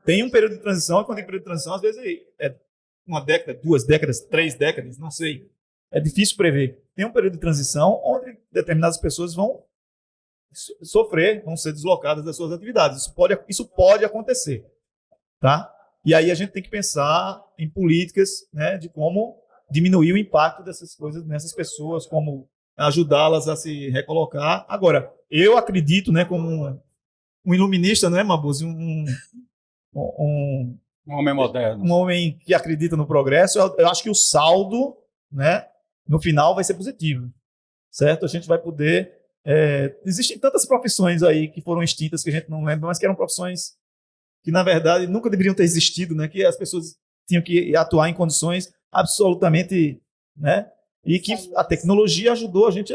Tem um período de transição, e quando tem período de transição, às vezes é uma década, 2 décadas, 3 décadas, não sei. É difícil prever. Tem um período de transição onde determinadas pessoas vão sofrer, vão ser deslocadas das suas atividades. Isso pode acontecer. Tá? E aí a gente tem que pensar em políticas, né, de como diminuir o impacto dessas coisas nessas pessoas, como ajudá-las a se recolocar. Agora, eu acredito, né, como um iluminista, né, Mabuse, um homem moderno. Um homem que acredita no progresso. Eu acho que o saldo, né, no final vai ser positivo, certo? A gente vai poder... existem tantas profissões aí que foram extintas que a gente não lembra, mas que eram profissões que, na verdade, nunca deveriam ter existido, né? Que as pessoas tinham que atuar em condições absolutamente... né? E que a tecnologia ajudou a gente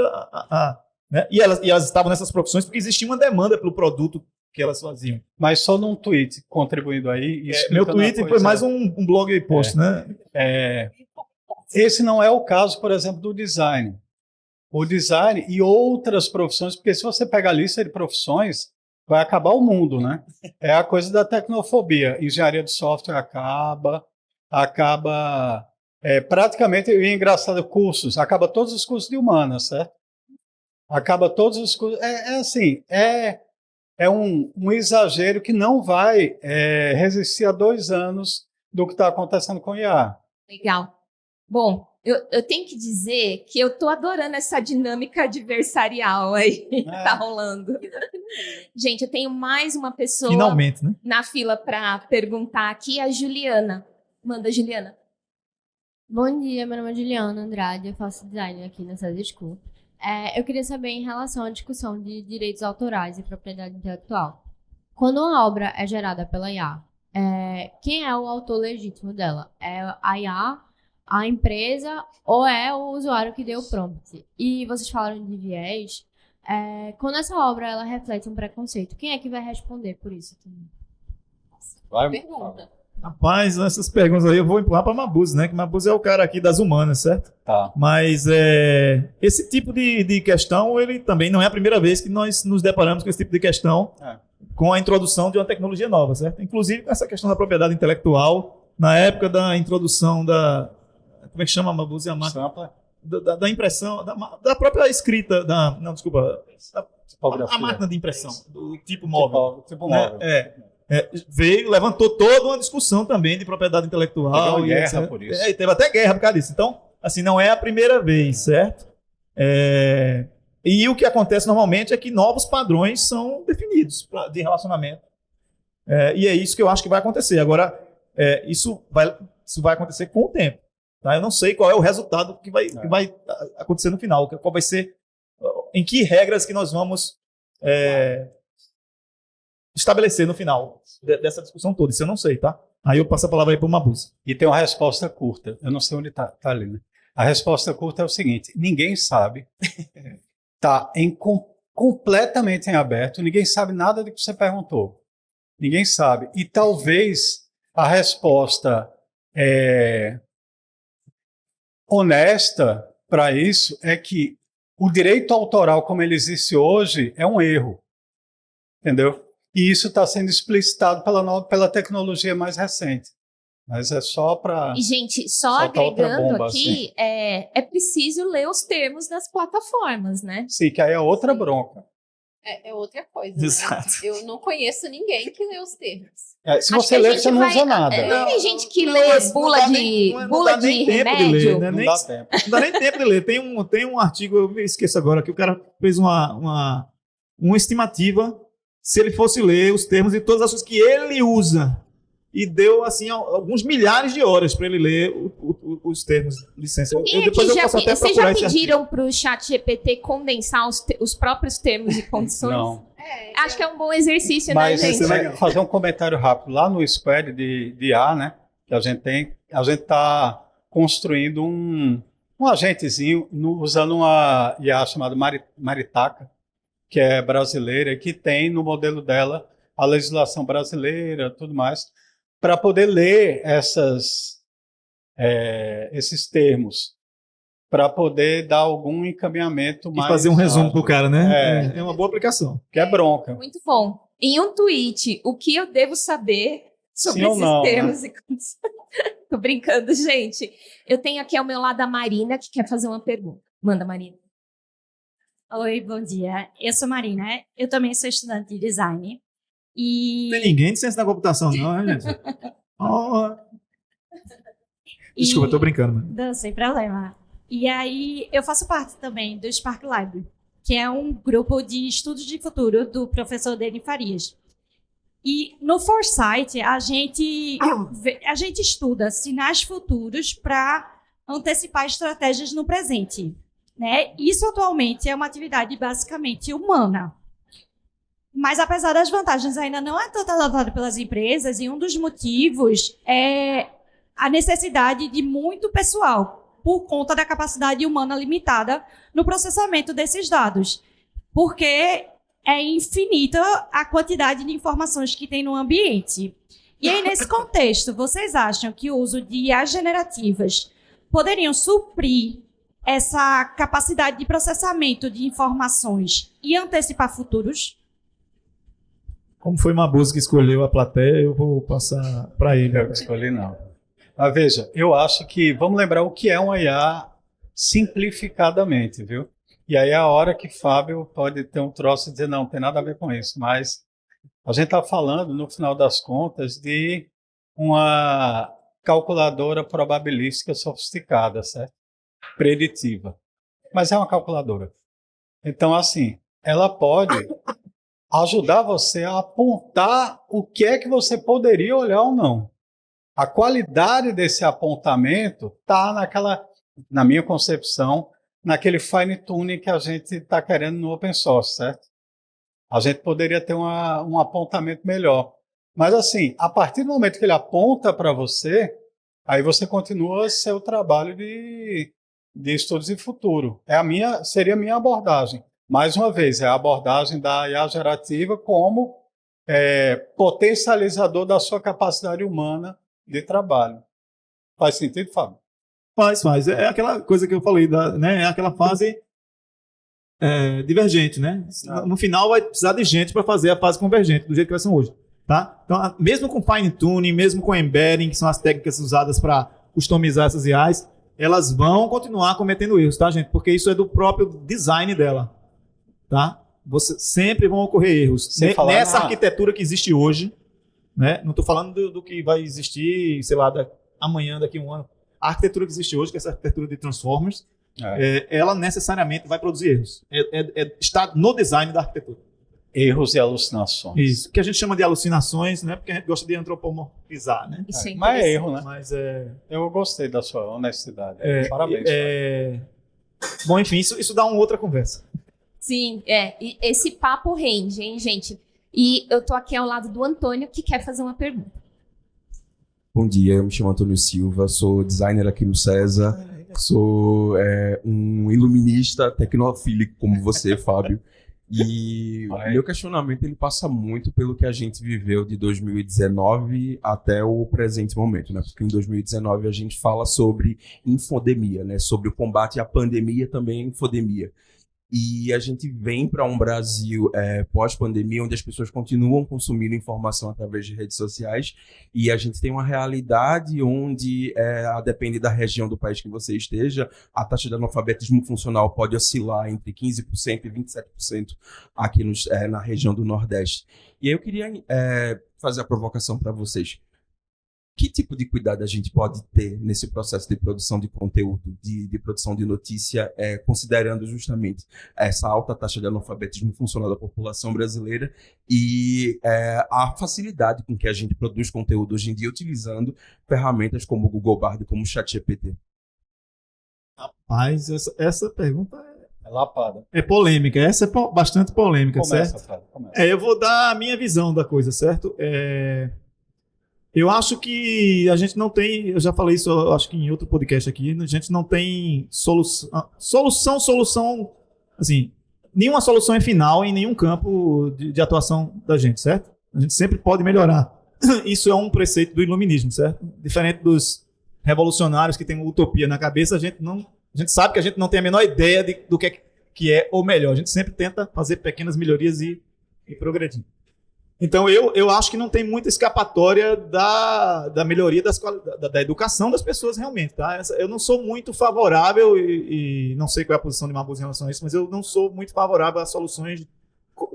né? E elas estavam nessas profissões porque existia uma demanda pelo produto que elas faziam. Mas só num tweet, contribuindo aí... Meu tweet foi mais um blog post, né? Esse não é o caso, por exemplo, do design. O design e outras profissões, porque se você pegar a lista de profissões, vai acabar o mundo, né? É a coisa da tecnofobia. Engenharia de software acaba praticamente, e engraçado, cursos, acaba todos os cursos de humanas, certo? Acaba todos os cursos, um exagero que não vai resistir a 2 anos do que está acontecendo com o IA. Legal. Bom, eu tenho que dizer que eu estou adorando essa dinâmica adversarial aí que está rolando. Gente, eu tenho mais uma pessoa finalmente, né? Na fila para perguntar aqui, a Juliana. Manda, Juliana. Bom dia, meu nome é Juliana Andrade, eu faço design aqui na César School. Eu queria saber em relação à discussão de direitos autorais e propriedade intelectual. Quando uma obra é gerada pela IA, quem é o autor legítimo dela? É a IA, a empresa ou é o usuário que deu o prompt? E vocês falaram de viés. Quando essa obra ela reflete um preconceito, quem é que vai responder por isso também? Pergunta. Rapaz, essas perguntas aí eu vou empurrar para Mabuse, né? Que Mabuse é o cara aqui das humanas, certo? Tá. Mas esse tipo de questão, ele também não é a primeira vez que nós nos deparamos com esse tipo de questão com a introdução de uma tecnologia nova, certo? Inclusive, essa questão da propriedade intelectual, na época da introdução da... Como é que chama, Mabuse? A máquina da impressão, da própria escrita, a máquina de impressão, do tipo móvel. Tipo móvel. Levantou toda uma discussão também de propriedade intelectual. Teve guerra por isso. Teve até guerra por causa disso. Então, assim, não é a primeira vez, certo? E o que acontece normalmente é que novos padrões são definidos de relacionamento. E é isso que eu acho que vai acontecer. Agora, isso vai acontecer com o tempo. Tá? Eu não sei qual é o resultado que vai acontecer no final. Qual vai ser, em que regras que nós vamos estabelecer no final dessa discussão toda. Isso eu não sei, tá? Aí eu passo a palavra aí para o Mabuse. E tem uma resposta curta. Eu não sei onde está ali, né? A resposta curta é o seguinte: ninguém sabe. Está completamente em aberto. Ninguém sabe nada do que você perguntou. Ninguém sabe. E talvez a resposta honesta para isso é que o direito autoral como ele existe hoje é um erro. Entendeu? E isso está sendo explicitado pela tecnologia mais recente. Mas é só para... E, gente, só agregando aqui, assim. É preciso ler os termos das plataformas, né? Sim, que aí é outra bronca. É outra coisa. Exato. Né? Eu não conheço ninguém que lê os termos. Se você ler, você não usa nada. Não tem gente que lê bula de remédio. Não dá tempo. Não dá nem tempo de ler. Tem um artigo, eu esqueço agora, que o cara fez uma estimativa se ele fosse ler os termos e todas as coisas que ele usa. E deu, assim, alguns milhares de horas para ele ler os termos de licença. Vocês já pediram para o chat GPT condensar os próprios termos e condições? Não. Acho que é um bom exercício, mas, né, gente? Mas fazer um comentário rápido. Lá no Squad de IA, né, que a gente está construindo um agentezinho usando uma IA chamada Maritaka, que é brasileira, que tem no modelo dela a legislação brasileira, tudo mais, para poder ler esses termos, para poder dar algum encaminhamento mais... E fazer um resumo para o cara, né? É uma boa aplicação. Que é bronca. Muito bom. Em um tweet, o que eu devo saber sobre esses termos e condições? Tô brincando, gente. Eu tenho aqui ao meu lado a Marina, que quer fazer uma pergunta. Manda, Marina. Oi, bom dia. Eu sou Marina, eu também sou estudante de design. E... Não tem ninguém de ciência da computação, não, né, gente? Desculpa, tô brincando. Não, sem problema. E aí, eu faço parte também do Spark Library, que é um grupo de estudos de futuro do professor Deni Farias. E no Foresight, a gente estuda sinais futuros para antecipar estratégias no presente, né? Isso atualmente é uma atividade basicamente humana. Mas apesar das vantagens, ainda não é tanto adotado pelas empresas, e um dos motivos é a necessidade de muito pessoal, por conta da capacidade humana limitada no processamento desses dados. Porque é infinita a quantidade de informações que tem no ambiente. E aí, nesse contexto, vocês acham que o uso de IAs generativas poderiam suprir essa capacidade de processamento de informações e antecipar futuros? Como foi Mabuse que escolheu a plateia, eu vou passar para ele. Eu escolhi não. Mas veja, eu acho que, vamos lembrar o que é um IA simplificadamente, viu? E aí é a hora que Fábio pode ter um troço e dizer, não tem nada a ver com isso, mas a gente está falando, no final das contas, de uma calculadora probabilística sofisticada, certo? Preditiva. Mas é uma calculadora. Então, assim, ela pode ajudar você a apontar o que é que você poderia olhar ou não. A qualidade desse apontamento está na minha concepção, naquele fine tuning que a gente está querendo no open source, certo? A gente poderia ter um apontamento melhor. Mas assim, a partir do momento que ele aponta para você, aí você continua seu trabalho de estudos de futuro. Seria a minha abordagem. Mais uma vez, é a abordagem da IA gerativa como potencializador da sua capacidade humana de trabalho. Faz sentido, Fábio? Faz. É aquela coisa que eu falei, né? É aquela fase divergente, né? No final vai precisar de gente para fazer a fase convergente, do jeito que elas são hoje. Tá? Então, mesmo com fine tuning, mesmo com embedding, que são as técnicas usadas para customizar essas IAs, elas vão continuar cometendo erros, tá, gente? Porque isso é do próprio design dela. Tá? Sempre vão ocorrer erros. Nessa arquitetura que existe hoje, né? Não estou falando do que vai existir, sei lá, amanhã, daqui a um ano. A arquitetura que existe hoje, que é essa arquitetura de Transformers, ela necessariamente vai produzir erros. Está no design da arquitetura. Erros e alucinações. Isso, que a gente chama de alucinações, né? Porque a gente gosta de antropomorfizar, né? Mas é erro, né? Mas eu gostei da sua honestidade. Parabéns. Bom, enfim, isso dá uma outra conversa. Sim, e esse papo rende, hein, gente? E eu tô aqui ao lado do Antônio, que quer fazer uma pergunta. Bom dia, eu me chamo Antônio Silva, sou designer aqui no César, sou um iluminista tecnofílico como você, Fábio, e meu questionamento ele passa muito pelo que a gente viveu de 2019 até o presente momento, né? Porque em 2019 a gente fala sobre infodemia, né? Sobre o combate à pandemia, também a infodemia. E a gente vem para um Brasil pós-pandemia, onde as pessoas continuam consumindo informação através de redes sociais, e a gente tem uma realidade onde, a depender da região do país que você esteja, a taxa de analfabetismo funcional pode oscilar entre 15% e 27% aqui na região do Nordeste. E aí eu queria fazer a provocação para vocês. Que tipo de cuidado a gente pode ter nesse processo de produção de conteúdo, de produção de notícia, considerando justamente essa alta taxa de analfabetismo funcional da população brasileira e a facilidade com que a gente produz conteúdo hoje em dia utilizando ferramentas como o Google Bard e como o ChatGPT? Rapaz, essa pergunta é lapada. É polêmica. Essa é bastante polêmica, começa, certo? Fábio, começa. Eu vou dar a minha visão da coisa, certo? Eu acho que a gente não tem, eu já falei isso, acho que em outro podcast aqui, a gente não tem solução, assim, nenhuma solução é final em nenhum campo de atuação da gente, certo? A gente sempre pode melhorar. Isso é um preceito do iluminismo, certo? Diferente dos revolucionários que têm uma utopia na cabeça, a gente sabe que a gente não tem a menor ideia do que é o melhor. A gente sempre tenta fazer pequenas melhorias e progredir. Então, eu acho que não tem muita escapatória da melhoria da educação das pessoas realmente, tá? Eu não sou muito favorável, e não sei qual é a posição de Mabuse em relação a isso, mas eu não sou muito favorável a soluções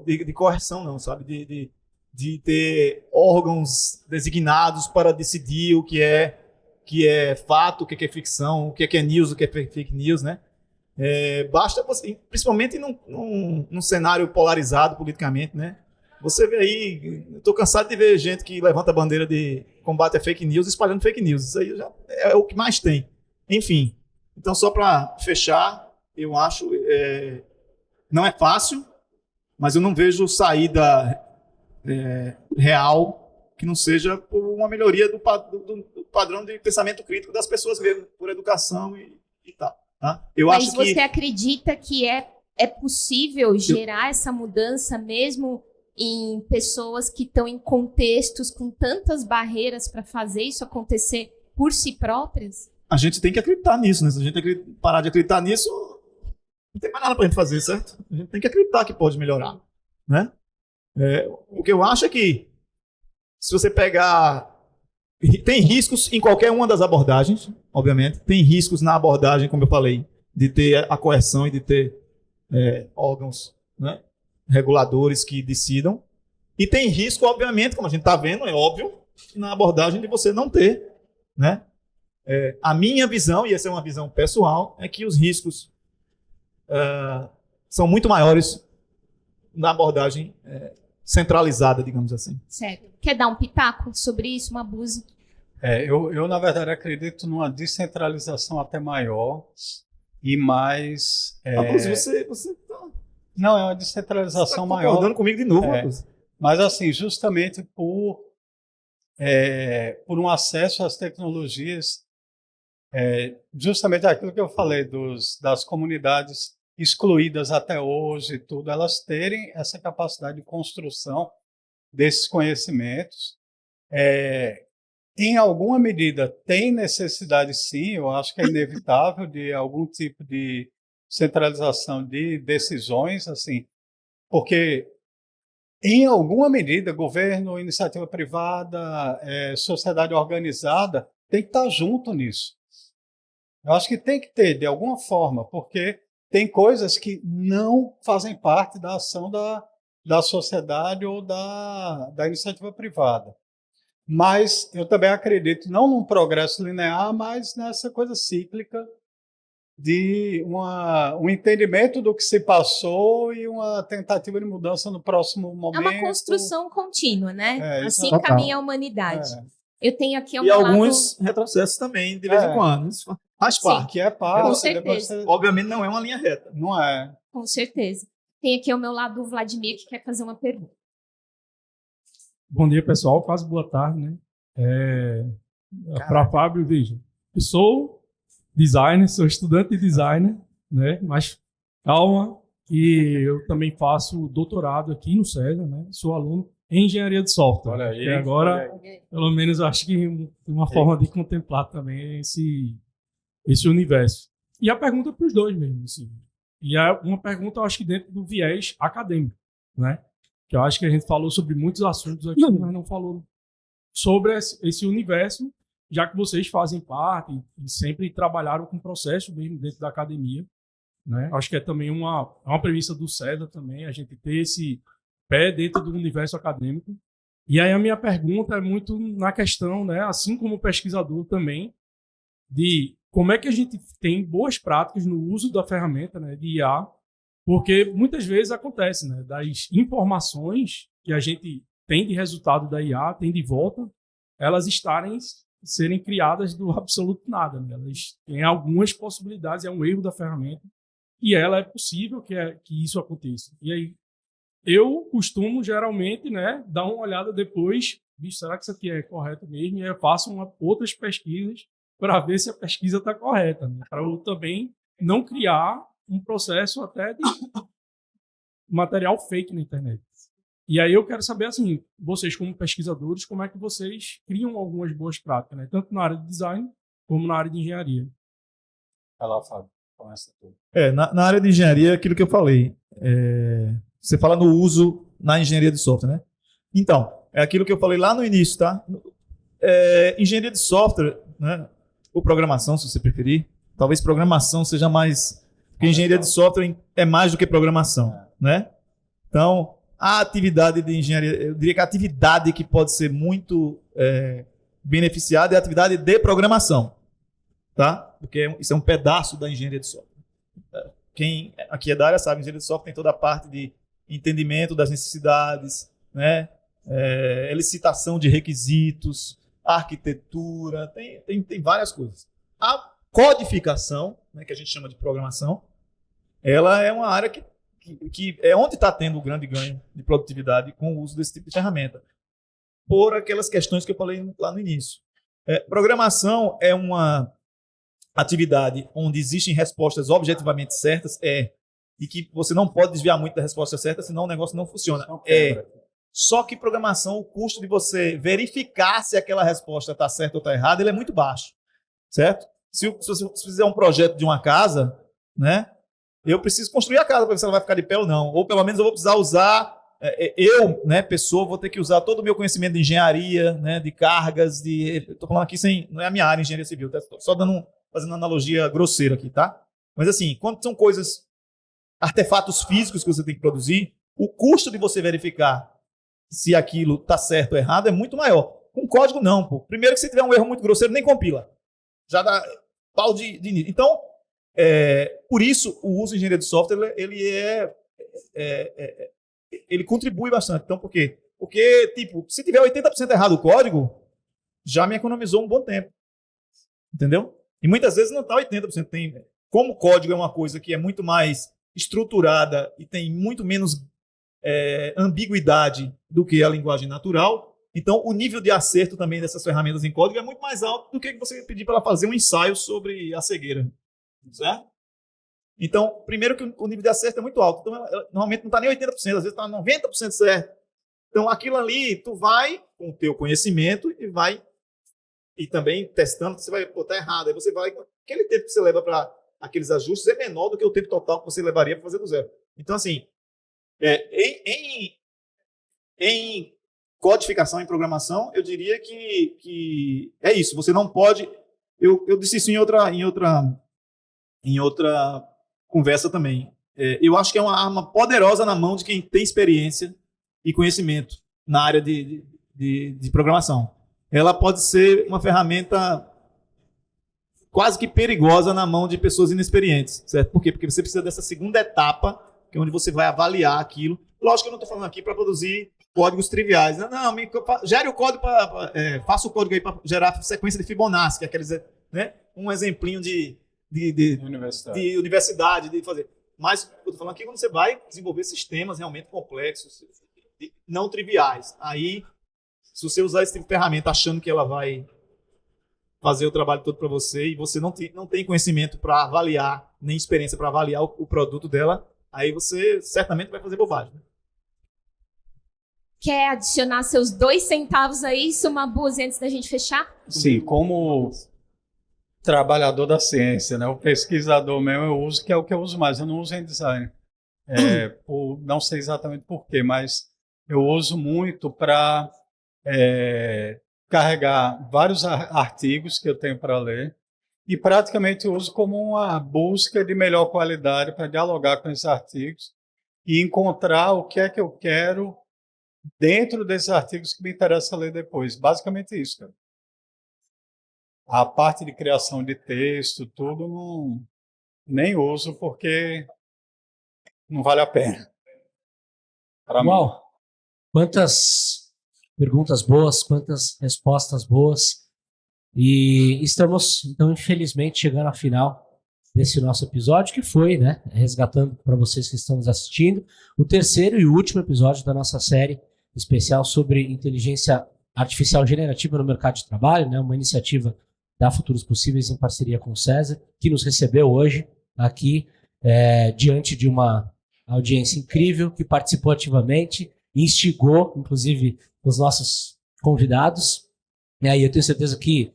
de correção, não, sabe? De ter órgãos designados para decidir o que é fato, o que é ficção, o que é news, o que é fake news, né? Basta, principalmente num cenário polarizado politicamente, né? Você vê aí, eu tô cansado de ver gente que levanta a bandeira de combate a fake news espalhando fake news. Isso aí já é o que mais tem. Enfim, Então, só para fechar, eu acho não é fácil, mas eu não vejo saída real que não seja por uma melhoria do padrão de pensamento crítico das pessoas mesmo, por educação e tal. Tá? Mas você acredita que é possível gerar essa mudança mesmo em pessoas que estão em contextos com tantas barreiras para fazer isso acontecer por si próprias? A gente tem que acreditar nisso, né? Se a gente tem que parar de acreditar nisso, não tem mais nada para a gente fazer, certo? A gente tem que acreditar que pode melhorar, né? O que eu acho é que se você pegar... Tem riscos em qualquer uma das abordagens, obviamente. Tem riscos na abordagem, como eu falei, de ter a coerção e de ter órgãos, né, reguladores que decidam. E tem risco, obviamente, como a gente está vendo, é óbvio, na abordagem de você não ter, né? A minha visão, e essa é uma visão pessoal, é que os riscos são muito maiores na abordagem centralizada, digamos assim. Certo. Quer dar um pitaco sobre isso, Mabuse? Eu, na verdade, acredito numa descentralização até maior e mais... Mabuse, você Não, é uma descentralização tá maior. concordando comigo de novo, Mabuse. Mas, assim, justamente por um acesso às tecnologias, justamente aquilo que eu falei das comunidades excluídas até hoje e tudo, elas terem essa capacidade de construção desses conhecimentos. Em alguma medida tem necessidade, sim, eu acho que é inevitável, de algum tipo de centralização de decisões, assim, porque em alguma medida governo, iniciativa privada, sociedade organizada tem que estar junto nisso. Eu acho que tem que ter, de alguma forma, porque tem coisas que não fazem parte da ação da sociedade ou da iniciativa privada. Mas eu também acredito, não num progresso linear, mas nessa coisa cíclica de um entendimento do que se passou e uma tentativa de mudança no próximo momento. É uma construção contínua, né? Assim total. caminha a humanidade. Eu tenho aqui ao E meu alguns lado... retrocessos também, de vez em quando. Isso faz Sim. parte. Que é parte. Com certeza. Obviamente não é uma linha reta. Não é. Com certeza. Tem aqui ao meu lado o Vladimir, que quer fazer uma pergunta. Bom dia, pessoal. Quase boa tarde, né? Para Fábio, veja, eu sou designer, sou estudante de designer, né? Mas calma, que eu também faço doutorado aqui no César, né? Sou aluno em engenharia de software. Olha aí. E agora, pelo menos, eu acho que uma forma de contemplar também esse universo. E a pergunta para os dois mesmo, assim. E é uma pergunta, eu acho que dentro do viés acadêmico, né? Que eu acho que a gente falou sobre muitos assuntos aqui, mas não falou sobre esse universo, já que vocês fazem parte e sempre trabalharam com processo mesmo dentro da academia, né? Acho que é também uma premissa do César também, a gente ter esse pé dentro do universo acadêmico. E aí a minha pergunta é muito na questão, né, assim como pesquisador também, de como é que a gente tem boas práticas no uso da ferramenta, né, de IA, porque muitas vezes acontece, né, das informações que a gente tem de resultado da IA, tem de volta, elas serem criadas do absoluto nada, né? Elas têm algumas possibilidades, é um erro da ferramenta, e ela é possível que isso aconteça. E aí, eu costumo, geralmente, né, dar uma olhada depois, será que isso aqui é correto mesmo? E aí eu faço outras pesquisas para ver se a pesquisa está correta, né? Para eu também não criar um processo até de material fake na internet. E aí eu quero saber, assim, vocês como pesquisadores, como é que vocês criam algumas boas práticas, né? Tanto na área de design como na área de engenharia. Vai lá, Fábio. Começa tudo. Na área de engenharia, aquilo que eu falei. Você fala no uso na engenharia de software, né? Então, é aquilo que eu falei lá no início, tá? Engenharia de software, né? Ou programação, se você preferir. Talvez programação seja mais... Porque engenharia de software é mais do que programação, né? Então, a atividade de engenharia... Eu diria que a atividade que pode ser muito beneficiada é a atividade de programação, tá? Porque isso é um pedaço da engenharia de software. Quem aqui é da área sabe, engenharia de software tem toda a parte de entendimento das necessidades, né? Elicitação de requisitos, arquitetura, tem várias coisas. A codificação, né, que a gente chama de programação, ela é uma área que é onde está tendo o grande ganho de produtividade com o uso desse tipo de ferramenta, por aquelas questões que eu falei lá no início. Programação é uma atividade onde existem respostas objetivamente certas, e que você não pode desviar muito da resposta certa, senão o negócio não funciona. Só que programação, o custo de você verificar se aquela resposta está certa ou está errada, ele é muito baixo, certo? Se você fizer um projeto de uma casa, né, eu preciso construir a casa para ver se ela vai ficar de pé ou não. Ou pelo menos eu vou precisar usar, pessoa, vou ter que usar todo o meu conhecimento de engenharia, né, de cargas, estou falando aqui não é a minha área, engenharia civil, tá? Só fazendo uma analogia grosseira aqui, tá? Mas assim, quando são coisas, artefatos físicos que você tem que produzir, o custo de você verificar se aquilo está certo ou errado é muito maior. Com código não, pô. Primeiro que se tiver um erro muito grosseiro, nem compila. Já dá pau de início. Então, por isso, o uso de engenharia de software, ele contribui bastante. Então, por quê? Porque, tipo, se tiver 80% errado o código, já me economizou um bom tempo. Entendeu? E muitas vezes não está 80%. Como o código é uma coisa que é muito mais estruturada e tem muito menos ambiguidade do que a linguagem natural, então o nível de acerto também dessas ferramentas em código é muito mais alto do que você pedir para ela fazer um ensaio sobre a cegueira. Certo? Então, primeiro que o nível de acerto é muito alto. Então, ela normalmente não está nem 80%, às vezes está 90% certo. Então, aquilo ali, tu vai com o teu conhecimento e também testando, você vai, tá errado. Aí você vai, aquele tempo que você leva para aqueles ajustes é menor do que o tempo total que você levaria para fazer do zero. Então, assim, em codificação, em programação, eu diria que é isso. Você não pode... Eu disse isso em outra conversa também. Eu acho que é uma arma poderosa na mão de quem tem experiência e conhecimento na área de programação. Ela pode ser uma ferramenta quase que perigosa na mão de pessoas inexperientes, certo? Por quê? Porque você precisa dessa segunda etapa, que é onde você vai avaliar aquilo. Lógico que eu não estou falando aqui para produzir códigos triviais. Não, gere o código faça o código aí para gerar sequência de Fibonacci, que é aqueles, né, um exemplinho de universidade, de fazer. Mas eu estou falando aqui quando você vai desenvolver sistemas realmente complexos, não triviais. Aí, se você usar esse tipo de ferramenta achando que ela vai fazer o trabalho todo para você e você não tem conhecimento para avaliar, nem experiência para avaliar o produto dela, aí você certamente vai fazer bobagem. Né? Quer adicionar seus 2 centavos aí, Sumabuse, antes da gente fechar? Sim, como trabalhador da ciência, né? O pesquisador mesmo eu uso, que é o que eu uso mais. Eu não uso em design. Não sei exatamente por quê, mas eu uso muito para carregar vários artigos que eu tenho para ler e praticamente eu uso como uma busca de melhor qualidade para dialogar com esses artigos e encontrar o que é que eu quero dentro desses artigos que me interessa ler depois. Basicamente isso, cara. A parte de criação de texto, tudo, nem uso porque não vale a pena. Uau! Quantas perguntas boas, quantas respostas boas. E estamos, então, infelizmente, chegando ao final desse nosso episódio, que foi, né, resgatando para vocês que estão nos assistindo, o terceiro e último episódio da nossa série especial sobre inteligência artificial generativa no mercado de trabalho, né, uma iniciativa da Futuros Possíveis em parceria com o César, que nos recebeu hoje aqui diante de uma audiência incrível, que participou ativamente, instigou, inclusive, os nossos convidados. E aí eu tenho certeza que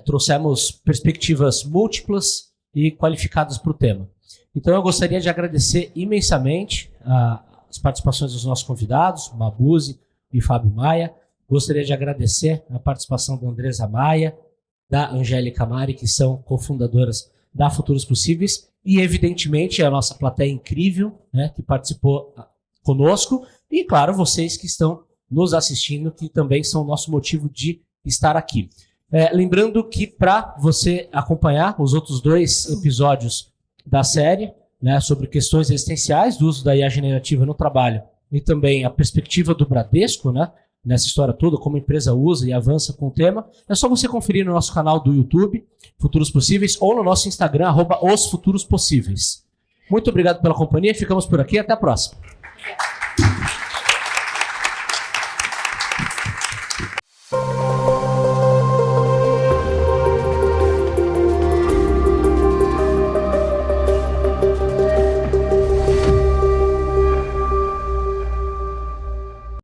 trouxemos perspectivas múltiplas e qualificadas para o tema. Então eu gostaria de agradecer imensamente as participações dos nossos convidados, Mabuse e Fábio Maia. Gostaria de agradecer a participação da Andresa Maia, da Angélica Mari, que são cofundadoras da Futuros Possíveis, e evidentemente a nossa plateia incrível, né, que participou conosco, e claro, vocês que estão nos assistindo, que também são o nosso motivo de estar aqui. Lembrando que para você acompanhar os outros 2 episódios da série, né, sobre questões existenciais do uso da IA generativa no trabalho e também a perspectiva do Bradesco, né, nessa história toda, como a empresa usa e avança com o tema, é só você conferir no nosso canal do YouTube, Futuros Possíveis, ou no nosso Instagram, @osfuturospossíveis. Muito obrigado pela companhia, ficamos por aqui, até a próxima.